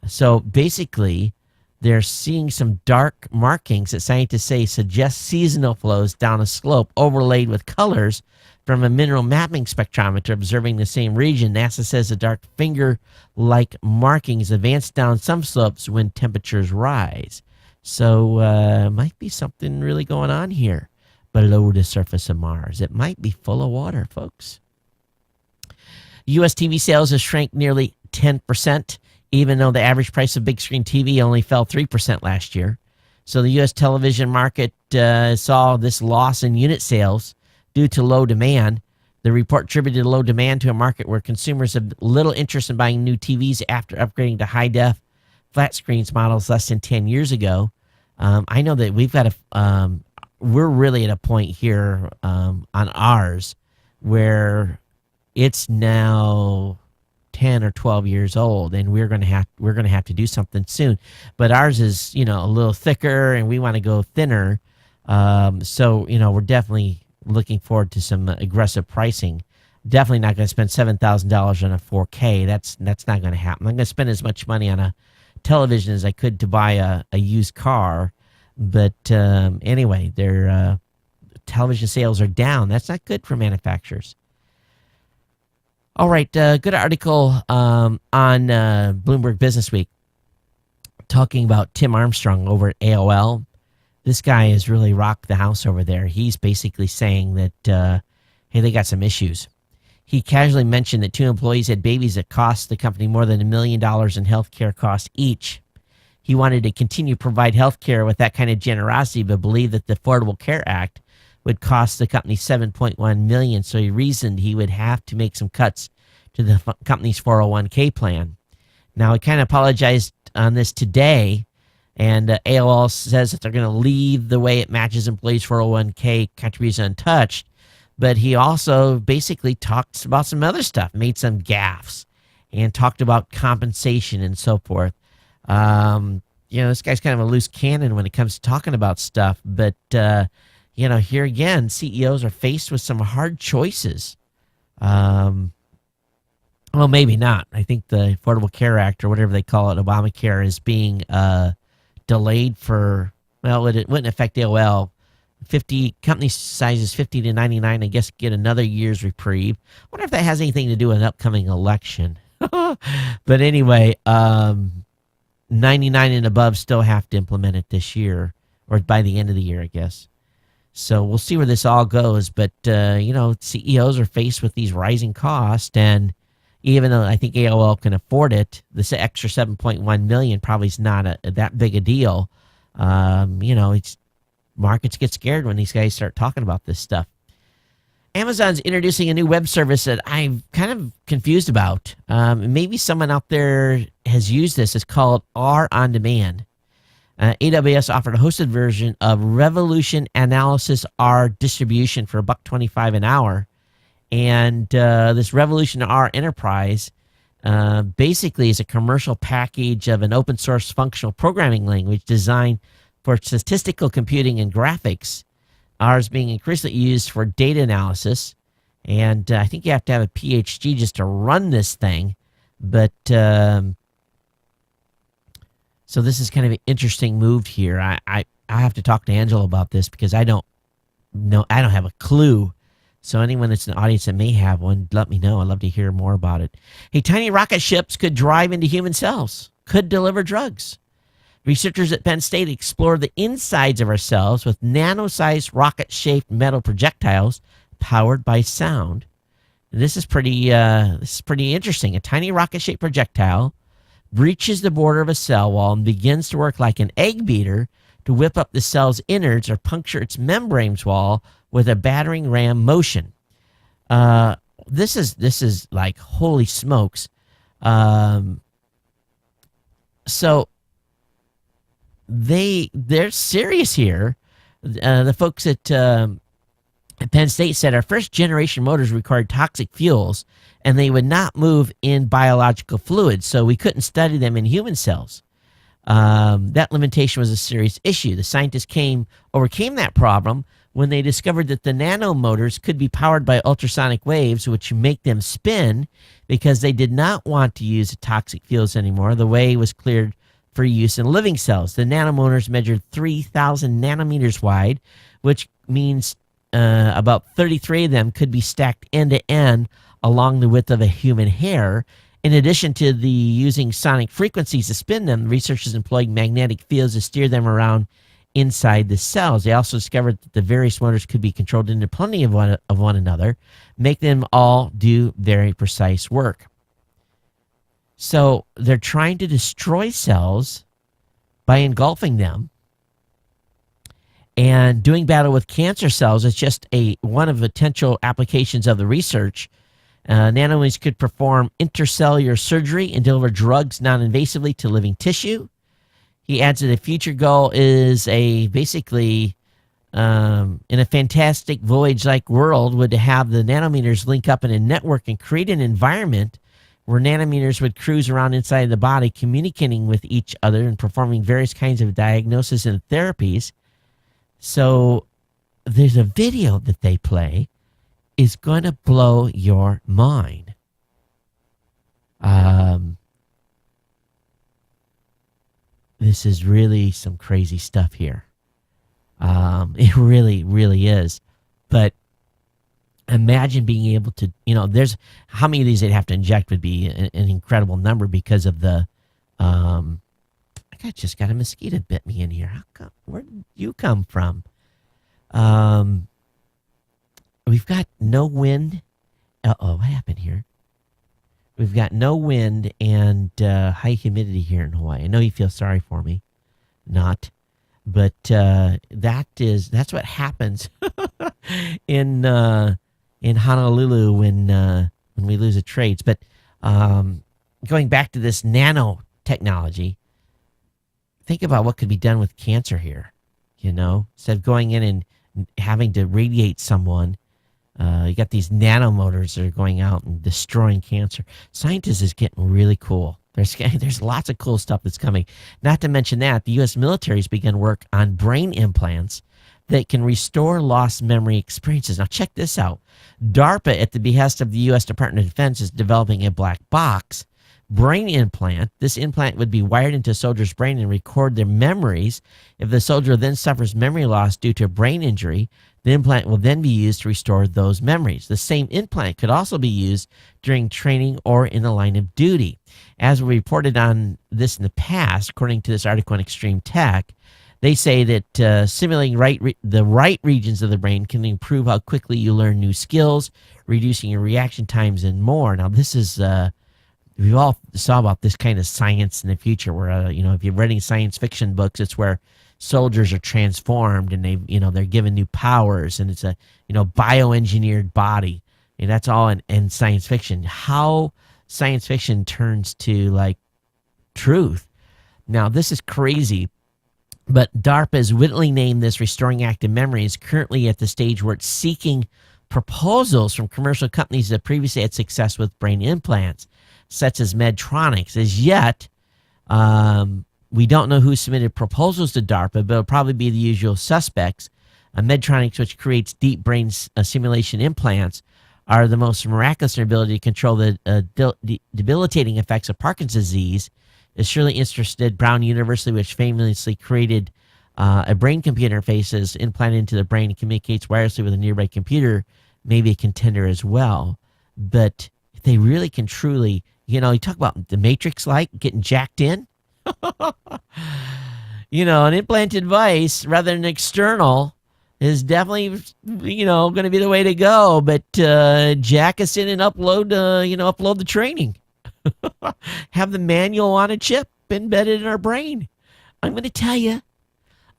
So basically, they're seeing some dark markings that scientists say suggest seasonal flows down a slope overlaid with colors from a mineral mapping spectrometer observing the same region. NASA says the dark finger-like markings advance down some slopes when temperatures rise. So might be something really going on here below the surface of Mars. It might be full of water, folks. U.S. TV sales have shrank nearly 10%, even though the average price of big screen TV only fell 3% last year. So the U.S. television market saw this loss in unit sales due to low demand. The report attributed low demand to a market where consumers have little interest in buying new TVs after upgrading to high-def flat screens models less than 10 years ago. I know that we've got we're really at a point here on ours where it's now 10 or 12 years old, and we're going to have to do something soon. But ours is, a little thicker, and we want to go thinner. So we're definitely looking forward to some aggressive pricing. Definitely not going to spend $7,000 on a 4K. That's not going to happen. I'm going to spend as much money on a television as I could to buy a used car. But anyway, their television sales are down. That's not good for manufacturers. All right, good article on Bloomberg Business Week talking about Tim Armstrong over at AOL. This guy has really rocked the house over there. He's basically saying that, hey, they got some issues. He casually mentioned that 2 employees had babies that cost the company more than $1 million in health care costs each. He wanted to continue to provide health care with that kind of generosity, but believed that the Affordable Care Act would cost the company $7.1 million, so he reasoned he would have to make some cuts to the company's 401k plan. Now, he kind of apologized on this today, and AOL says that they're going to leave the way it matches employees' 401k contributions untouched. But he also basically talked about some other stuff, made some gaffes, and talked about compensation and so forth. This guy's kind of a loose cannon when it comes to talking about stuff. But, here again, CEOs are faced with some hard choices. Well, maybe not. I think the Affordable Care Act, or whatever they call it, Obamacare, is being delayed for, it wouldn't affect AOL. 50 company sizes 50 to 99, I guess, get another year's reprieve. I wonder if that has anything to do with an upcoming election. But anyway, 99 and above still have to implement it this year, or by the end of the year, I guess. So we'll see where this all goes. But, CEOs are faced with these rising costs, and even though I think AOL can afford it, this extra $7.1 million probably is not that big a deal. It's markets get scared when these guys start talking about this stuff. Amazon's introducing a new web service that I'm kind of confused about. Maybe someone out there has used this. It's called R On Demand. AWS offered a hosted version of Revolution Analysis R distribution for $1.25 an hour. And this Revolution R Enterprise basically is a commercial package of an open source functional programming language designed for statistical computing and graphics. R is being increasingly used for data analysis, and I think you have to have a PhD just to run this thing. But so this is kind of an interesting move here. I have to talk to Angela about this because I don't have a clue. So anyone that's in the audience that may have one, let me know. I'd love to hear more about it. Hey, tiny rocket ships could drive into human cells, could deliver drugs. Researchers at Penn State explored the insides of our cells with nano-sized rocket-shaped metal projectiles powered by sound. And this is pretty interesting. A tiny rocket-shaped projectile breaches the border of a cell wall and begins to work like an egg beater to whip up the cell's innards or puncture its membranes wall with a battering ram motion. This is like, holy smokes. So they're serious here. The folks at Penn State said our first generation motors required toxic fuels, and they would not move in biological fluids, so we couldn't study them in human cells. That limitation was a serious issue. The scientists overcame that problem when they discovered that the nano motors could be powered by ultrasonic waves, which make them spin, because they did not want to use the toxic fuels anymore. The way was cleared for use in living cells. The nanomotors measured 3,000 nanometers wide, which means about 33 of them could be stacked end to end along the width of a human hair. In addition to the using sonic frequencies to spin them, researchers employed magnetic fields to steer them around inside the cells. They also discovered that the various motors could be controlled independently of one another, make them all do very precise work. So they're trying to destroy cells by engulfing them, and doing battle with cancer cells is just one of the potential applications of the research. Nanometers could perform intercellular surgery and deliver drugs non-invasively to living tissue. He adds that a future goal is basically in a fantastic voyage-like world would to have the nanometers link up in a network and create an environment where nanometers would cruise around inside the body, communicating with each other and performing various kinds of diagnosis and therapies. So there's a video that they play is going to blow your mind. This is really some crazy stuff here. It really, really is. But imagine being able to, there's how many of these they'd have to inject would be an incredible number because of the, I just got a mosquito bit me in here. How come? Where did you come from? We've got no wind. Uh-oh, what happened here? We've got no wind and high humidity here in Hawaii. I know you feel sorry for me. Not. But that's what happens in Honolulu when we lose the trades. But going back to this nanotechnology, think about what could be done with cancer here. Instead of going in and having to radiate someone, you got these nanomotors that are going out and destroying cancer. Scientists is getting really cool. There's lots of cool stuff that's coming. Not to mention that the U.S. military has begun work on brain implants that can restore lost memory experiences. Now, check this out. DARPA, at the behest of the U.S. Department of Defense, is developing a black box brain implant. This implant would be wired into a soldier's brain and record their memories. If the soldier then suffers memory loss due to a brain injury, the implant will then be used to restore those memories. The same implant could also be used during training or in the line of duty. As we reported on this in the past, according to this article on Extreme Tech, they say that simulating the right regions of the brain can improve how quickly you learn new skills, reducing your reaction times and more. Now, this is, we all saw about this kind of science in the future where, if you're reading science fiction books, it's where soldiers are transformed and they're given new powers, and it's a, bioengineered body. And that's all in science fiction. How science fiction turns to like truth. Now, this is crazy, but DARPA has wittily named this restoring active memories, currently at the stage where it's seeking proposals from commercial companies that previously had success with brain implants, such as Medtronics. As yet, we don't know who submitted proposals to DARPA, but it'll probably be the usual suspects. Medtronics, which creates deep brain simulation implants, are the most miraculous in their ability to control the debilitating effects of Parkinson's disease, is surely interested. Brown University, which famously created a brain-computer interface is implanted into the brain and communicates wirelessly with a nearby computer, may be a contender as well. But if they really can truly, you talk about the Matrix, like getting jacked in, an implanted device rather than external is definitely, going to be the way to go. But jack us in and upload the training. Have the manual on a chip embedded in our brain. I'm going to tell you,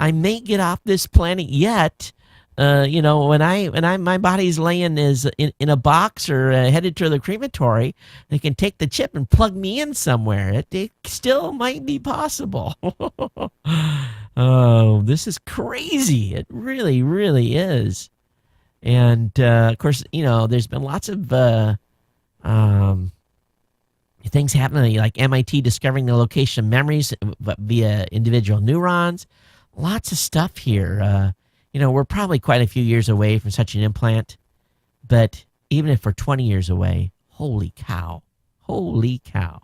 I may get off this planet yet. When my body's laying in a box or headed to the crematory, they can take the chip and plug me in somewhere. It still might be possible. Oh, this is crazy. It really, really is. And of course, there's been lots of things happening, like MIT discovering the location of memories via individual neurons. Lots of stuff here. We're probably quite a few years away from such an implant, but even if we're 20 years away, holy cow. Holy cow.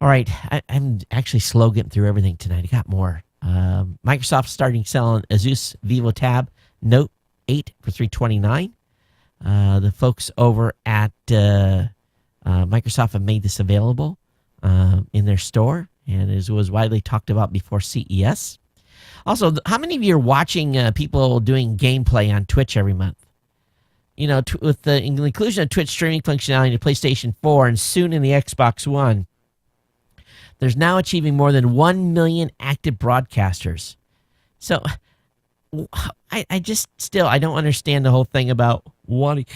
All right, I'm actually slow getting through everything tonight. I got more. Microsoft starting selling Asus Vivo Tab Note 8 for $329. The folks over at Microsoft have made this available in their store, and it was widely talked about before CES. Also, how many of you are watching people doing gameplay on Twitch every month? With the inclusion of Twitch streaming functionality in the PlayStation 4 and soon in the Xbox One, there's now achieving more than 1 million active broadcasters. So I don't understand the whole thing about wanting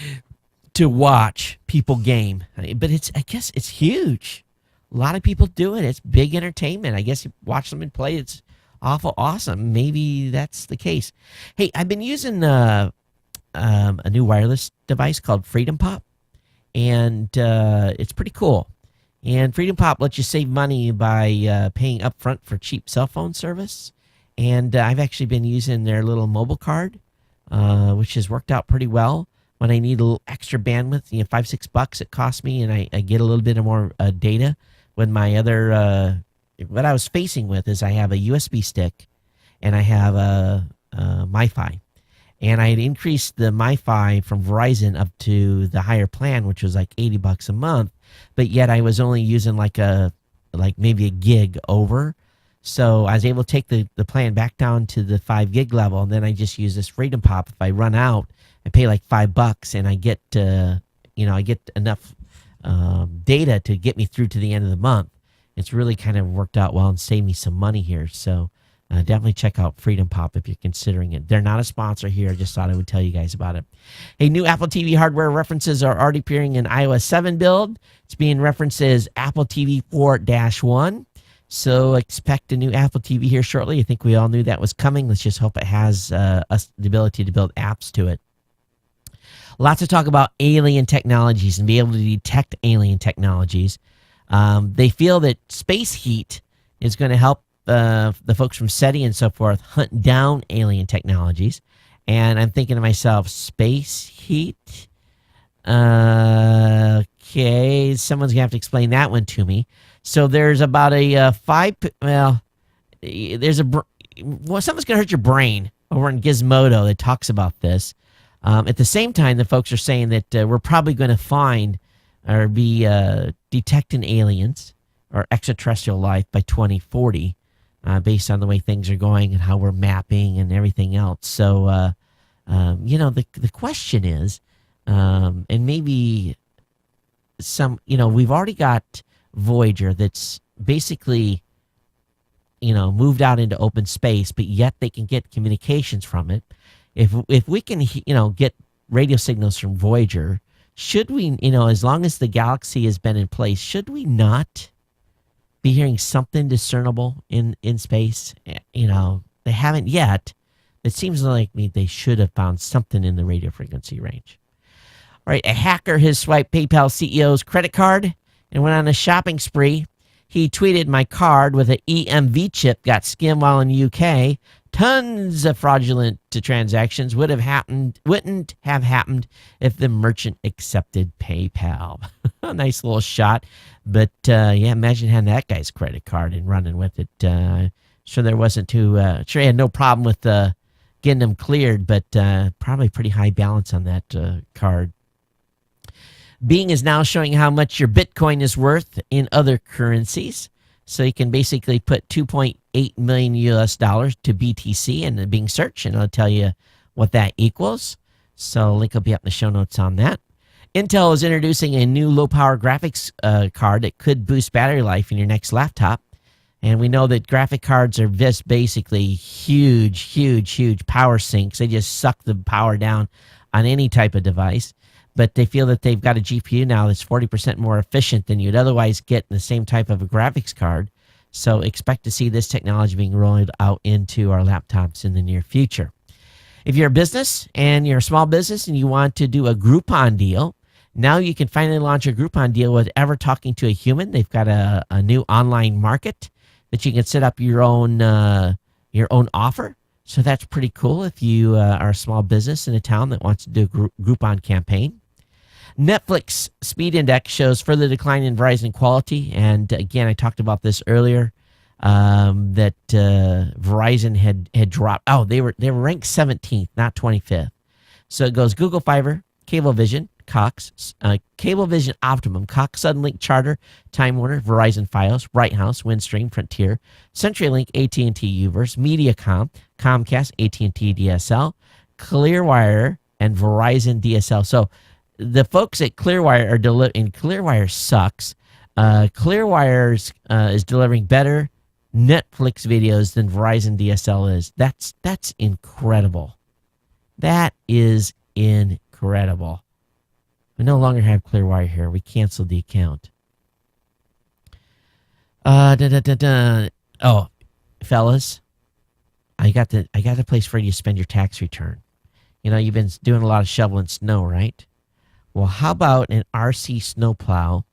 to watch people game. But I guess it's huge. A lot of people do it. It's big entertainment. I guess you watch them and play. It's awful awesome. Maybe that's the case. Hey, I've been using a new wireless device called Freedom Pop, and it's pretty cool. And Freedom Pop lets you save money by paying upfront for cheap cell phone service. And I've actually been using their little mobile card, which has worked out pretty well. When I need a little extra bandwidth, $5-6 it costs me, and I get a little bit of more data. When my other, what I was facing with is I have a USB stick, and I have a MiFi. And I had increased the MiFi from Verizon up to the higher plan, which was like $80 a month. But yet I was only using like maybe a gig over. So I was able to take the plan back down to the 5 gig level. And then I just use this Freedom Pop. If I run out, I pay like $5 and I get, I get enough data to get me through to the end of the month. It's really kind of worked out well and saved me some money here. So definitely check out Freedom Pop if you're considering it. They're not a sponsor here. I just thought I would tell you guys about it. Hey, new Apple TV hardware references are already appearing in iOS 7 build. It's being referenced as Apple TV 4-1. So expect a new Apple TV here shortly. I think we all knew that was coming. Let's just hope it has the ability to build apps to it. Lots of talk about alien technologies and be able to detect alien technologies. They feel that space heat is going to help the folks from SETI and so forth hunt down alien technologies. And I'm thinking to myself, space heat? Okay, someone's going to have to explain that one to me. So there's about someone's going to hurt your brain over in Gizmodo that talks about this. At the same time, the folks are saying that we're probably going to find or be detecting aliens or extraterrestrial life by 2040. Based on the way things are going and how we're mapping and everything else. So, the question is, and maybe we've already got Voyager that's basically, moved out into open space, but yet they can get communications from it. If we can, get radio signals from Voyager, should we, as long as the galaxy has been in place, should we not be hearing something discernible in space? They haven't yet. It seems like they should have found something in the radio frequency range. All right, a hacker has swiped PayPal CEO's credit card and went on a shopping spree. He tweeted, "My card with an EMV chip got skimmed while in the UK. Tons of fraudulent transactions wouldn't have happened if the merchant accepted PayPal." A nice little shot. But, imagine having that guy's credit card and running with it. Sure there wasn't sure he had no problem with getting them cleared, but probably pretty high balance on that card. Bing is now showing how much your Bitcoin is worth in other currencies. So you can basically put $2.8 million to BTC in the Bing search, and it'll tell you what that equals. So link will be up in the show notes on that. Intel is introducing a new low-power graphics card that could boost battery life in your next laptop. And we know that graphic cards are just basically huge power sinks. They just suck the power down on any type of device. But they feel that they've got a GPU now that's 40% more efficient than you'd otherwise get in the same type of a graphics card. So expect to see this technology being rolled out into our laptops in the near future. If you're a business and you're a small business and you want to do a Groupon deal, now you can finally launch a Groupon deal without ever talking to a human. They've got a new online market that you can set up your own offer. So that's pretty cool if you are a small business in a town that wants to do a Groupon campaign. Netflix Speed Index shows further decline in Verizon quality. And again, I talked about this earlier, that Verizon had dropped. Oh, they were ranked 17th, not 25th. So it goes Google Fiber, Cablevision, Cox, Cablevision Optimum, Cox Suddenlink Charter, Time Warner, Verizon Fios, Bright House, Windstream, Frontier, CenturyLink, AT&T Uverse, Mediacom, Comcast, AT&T DSL, Clearwire, and Verizon DSL. So the folks at Clearwire are delivering. Clearwire sucks. Clearwire is delivering better Netflix videos than Verizon DSL is. That's incredible. That is incredible. We no longer have Clearwire here. We canceled the account. Oh, fellas, I got the place for you to spend your tax return. You've been doing a lot of shoveling snow, right? Well, how about an RC snowplow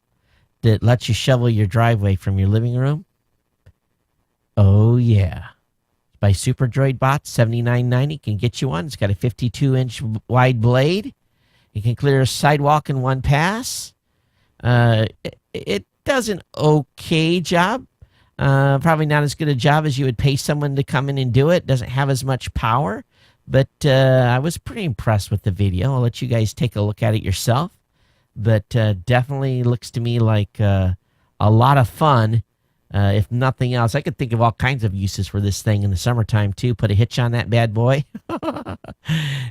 that lets you shovel your driveway from your living room? Oh, yeah. By Super Droid Bots, $79.90 can get you one. It's got a 52-inch wide blade. You can clear a sidewalk in one pass. It does an okay job. Probably not as good a job as you would pay someone to come in and do it. Doesn't have as much power, but I was pretty impressed with the video. I'll let you guys take a look at it yourself. But definitely looks to me like a lot of fun. If nothing else, I could think of all kinds of uses for this thing in the summertime too. Put a hitch on that bad boy,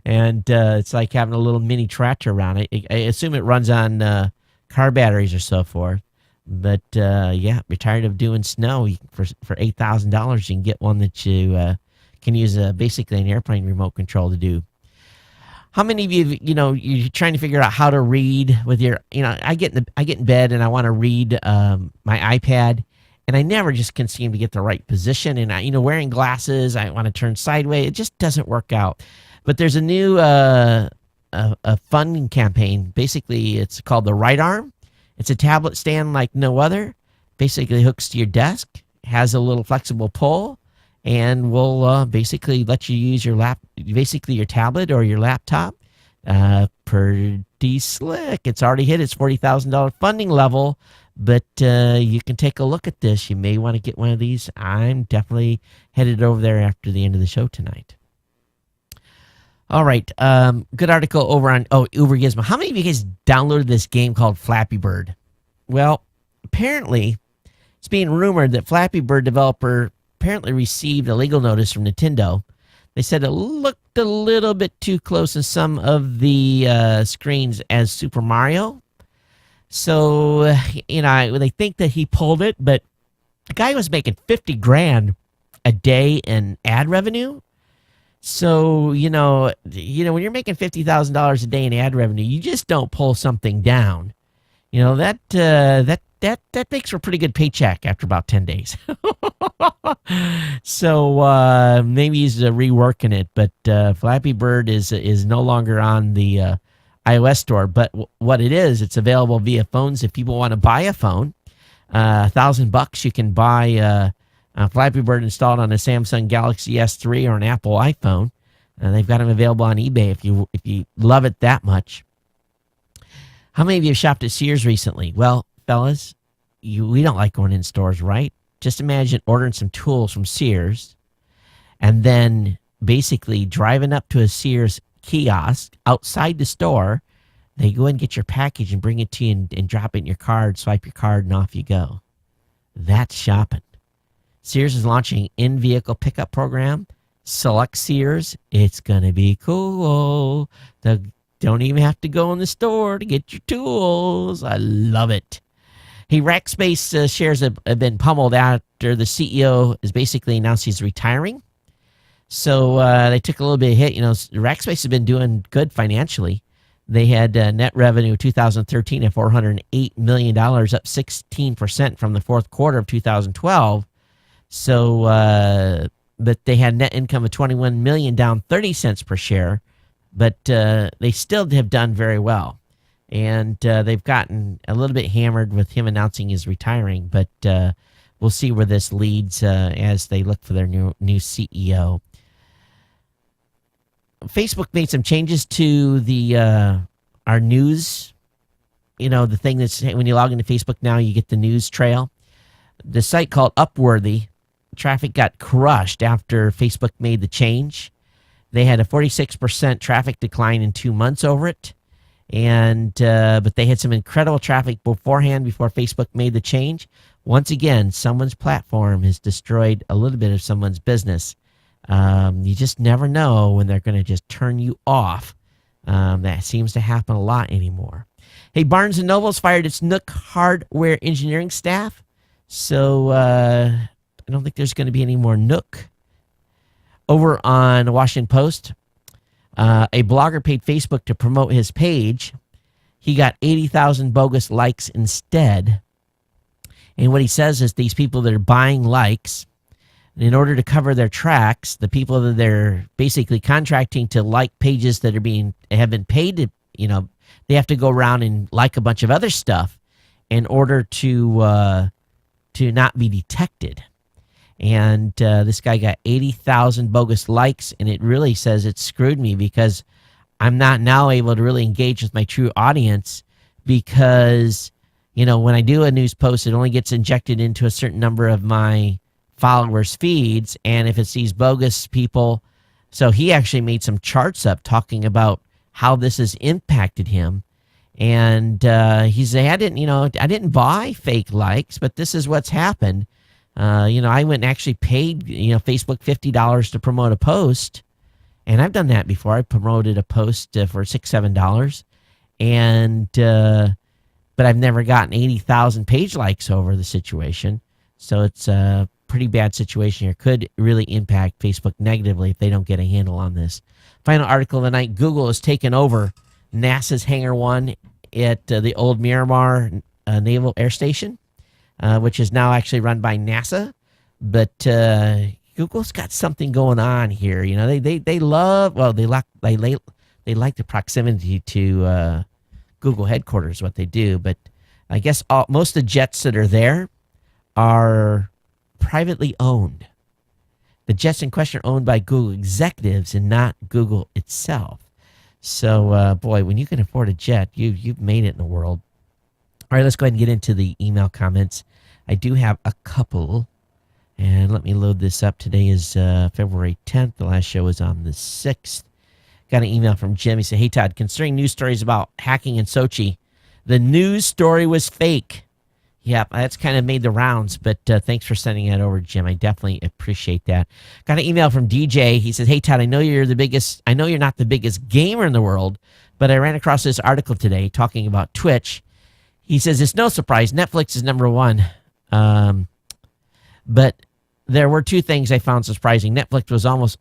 and it's like having a little mini tractor around it. I assume it runs on car batteries or so forth. But yeah, you're tired of doing snow. For $8,000, you can get one that you can use basically an airplane remote control to do. How many of you, you're trying to figure out how to read with your, I get in bed and I want to read my iPad, and I never just can seem to get the right position. And wearing glasses, I want to turn sideways. It just doesn't work out. But there's a new a funding campaign. Basically, it's called the Right Arm. It's a tablet stand like no other. Basically hooks to your desk, has a little flexible pull, and will basically let you use your your tablet or your laptop. Pretty slick. It's already hit its $40,000 funding level, but you can take a look at this. You may want to get one of these. I'm definitely headed over there after the end of the show tonight. All right, good article over on Uber Gizmo. How many of you guys downloaded this game called Flappy Bird? Well, apparently, it's being rumored that Flappy Bird developer apparently received a legal notice from Nintendo. They said it looked a little bit too close in some of the screens as Super Mario. So, they think that he pulled it, but the guy was making $50,000 a day in ad revenue. So, when you're making $50,000 a day in ad revenue, you just don't pull something down. That makes for a pretty good paycheck after about 10 days. So maybe he's reworking it, but Flappy Bird is no longer on the iOS store. But what it is, it's available via phones. If people want to buy a phone, $1,000, you can buy Flappy Bird installed on a Samsung Galaxy S3 or an Apple iPhone. They've got them available on eBay if you love it that much. How many of you have shopped at Sears recently? Well, fellas, we don't like going in stores, right? Just imagine ordering some tools from Sears and then basically driving up to a Sears kiosk outside the store. They go and get your package and bring it to you and drop it in your card, swipe your card, and off you go. That's shopping. Sears is launching in-vehicle pickup program. Select Sears. It's going to be cool. Don't even have to go in the store to get your tools. I love it. Hey, Rackspace shares have been pummeled after the CEO has basically announced he's retiring. So they took a little bit of hit. Rackspace has been doing good financially. They had net revenue 2013 at $408 million, up 16% from the fourth quarter of 2012. So, but they had net income of $21 million, down 30 cents per share. But they still have done very well. And they've gotten a little bit hammered with him announcing he's retiring. But we'll see where this leads as they look for their new CEO. Facebook made some changes to our news. The thing that's when you log into Facebook now, you get the news trail. The site called Upworthy, traffic got crushed after Facebook made the change. They had a 46% traffic decline in 2 months over it. And but they had some incredible traffic beforehand before Facebook made the change. Once again, someone's platform has destroyed a little bit of someone's business. You just never know when they're going to just turn you off. That seems to happen a lot anymore. Hey, Barnes & Noble's fired its Nook hardware engineering staff. So I don't think there's going to be any more Nook. Over on the Washington Post, a blogger paid Facebook to promote his page. He got 80,000 bogus likes instead. And what he says is these people that are buying likes, in order to cover their tracks, the people that they're basically contracting to like pages that have been paid to, they have to go around and like a bunch of other stuff in order to not be detected. And this guy got 80,000 bogus likes, and it really says it screwed me because I'm not now able to really engage with my true audience because, when I do a news post, it only gets injected into a certain number of my followers' feeds. And if it's these bogus people, so he actually made some charts up talking about how this has impacted him. And he said, I didn't buy fake likes, but this is what's happened. I went and actually paid, Facebook $50 to promote a post. And I've done that before. I promoted a post for $6, $7, and but I've never gotten 80,000 page likes over the situation. So it's a pretty bad situation here. Could really impact Facebook negatively if they don't get a handle on this. Final article of the night: Google has taken over NASA's Hangar 1 at the old Miramar Naval Air Station, which is now actually run by NASA, but Google's got something going on here. They love, well, they like the proximity to Google headquarters, what they do. But I guess most of the jets that are there are privately owned. The jets in question are owned by Google executives and not Google itself. So, boy, when you can afford a jet, you've made it in the world. All right, let's go ahead and get into the email comments. I do have a couple. And let me load this up. Today is February 10th. The last show was on the 6th. Got an email from Jim. He said, hey, Todd, considering news stories about hacking in Sochi, the news story was fake. Yeah, that's kind of made the rounds, but thanks for sending that over, Jim. I definitely appreciate that. Got an email from DJ. He says, hey, Todd, I know you're not the biggest gamer in the world, but I ran across this article today talking about Twitch. He says, it's no surprise. Netflix is number one. But there were two things I found surprising. Netflix was almost...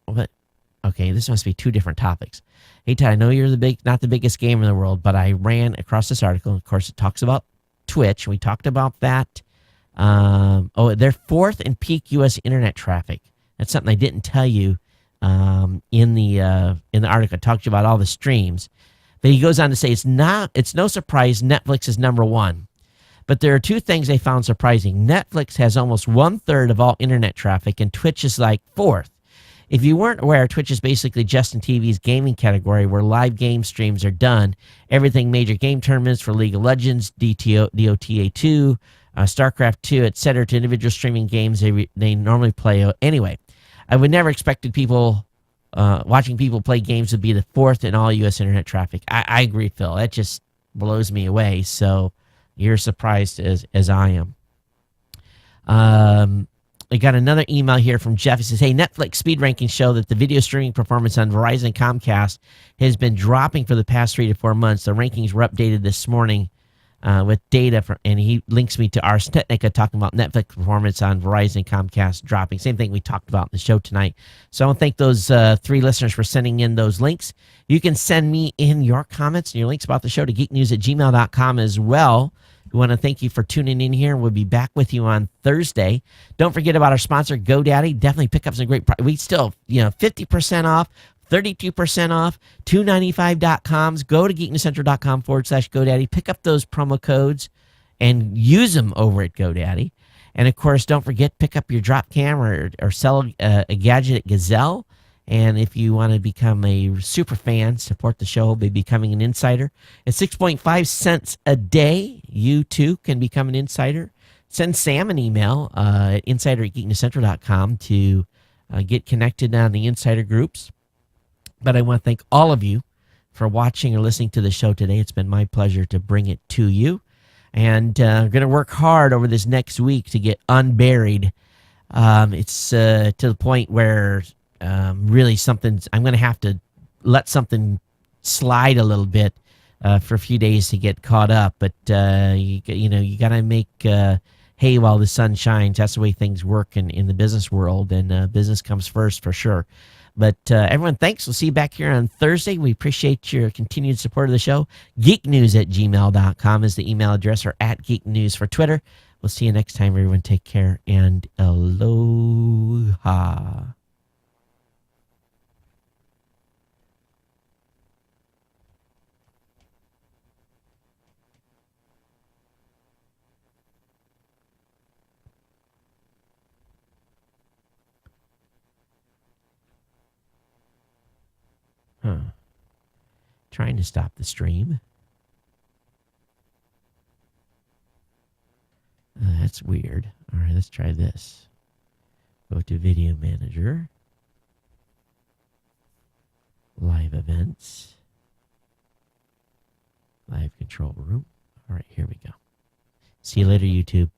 Okay, this must be two different topics. Hey, Todd, I know you're not the biggest gamer in the world, but I ran across this article. Of course, it talks about Twitch. We talked about that. They're fourth in peak U.S. internet traffic. That's something I didn't tell you in the article. I talked to you about all the streams. But he goes on to say, it's no surprise Netflix is number one. But there are two things I found surprising. Netflix has almost 1/3 of all internet traffic, and Twitch is like fourth. If you weren't aware, Twitch is basically Justin TV's gaming category where live game streams are done. Everything major game tournaments for League of Legends, DOTA 2, StarCraft 2, etc. to individual streaming games they normally play. Anyway, I would never expected people watching people play games would be the fourth in all U.S. internet traffic. I agree, Phil. That just blows me away. So you're surprised as I am. I got another email here from Jeff. He says, hey, Netflix speed rankings show that the video streaming performance on Verizon and Comcast has been dropping for the past 3 to 4 months. The rankings were updated this morning with data, and he links me to Ars Technica talking about Netflix performance on Verizon and Comcast dropping. Same thing we talked about in the show tonight. So I want to thank those 3 listeners for sending in those links. You can send me in your comments and your links about the show to geeknews@gmail.com as well. We want to thank you for tuning in here. We'll be back with you on Thursday. Don't forget about our sponsor, GoDaddy. Definitely pick up some great we still, 50% off, 32% off, $295.coms. Go to geeknewscentral.com/GoDaddy. Pick up those promo codes and use them over at GoDaddy. And, of course, don't forget, pick up your drop cam or sell a gadget at Gazelle. And if you want to become a super fan, support the show by becoming an insider. At 6.5 cents a day, you too can become an insider. Send Sam an email at insider@geeknewscentral.com to get connected on the insider groups. But I want to thank all of you for watching or listening to the show today. It's been my pleasure to bring it to you. And I'm going to work hard over this next week to get unburied. It's to the point where... really I'm going to have to let something slide a little bit for a few days to get caught up. But, you got to make hay while the sun shines. That's the way things work in the business world, and business comes first for sure. But everyone, thanks. We'll see you back here on Thursday. We appreciate your continued support of the show. geeknews@gmail.com is the email address, or @geeknews for Twitter. We'll see you next time, everyone. Take care and aloha. Trying to stop the stream. That's weird. All right, let's try this. Go to Video Manager. Live Events. Live Control Room. All right, here we go. See you later, YouTube.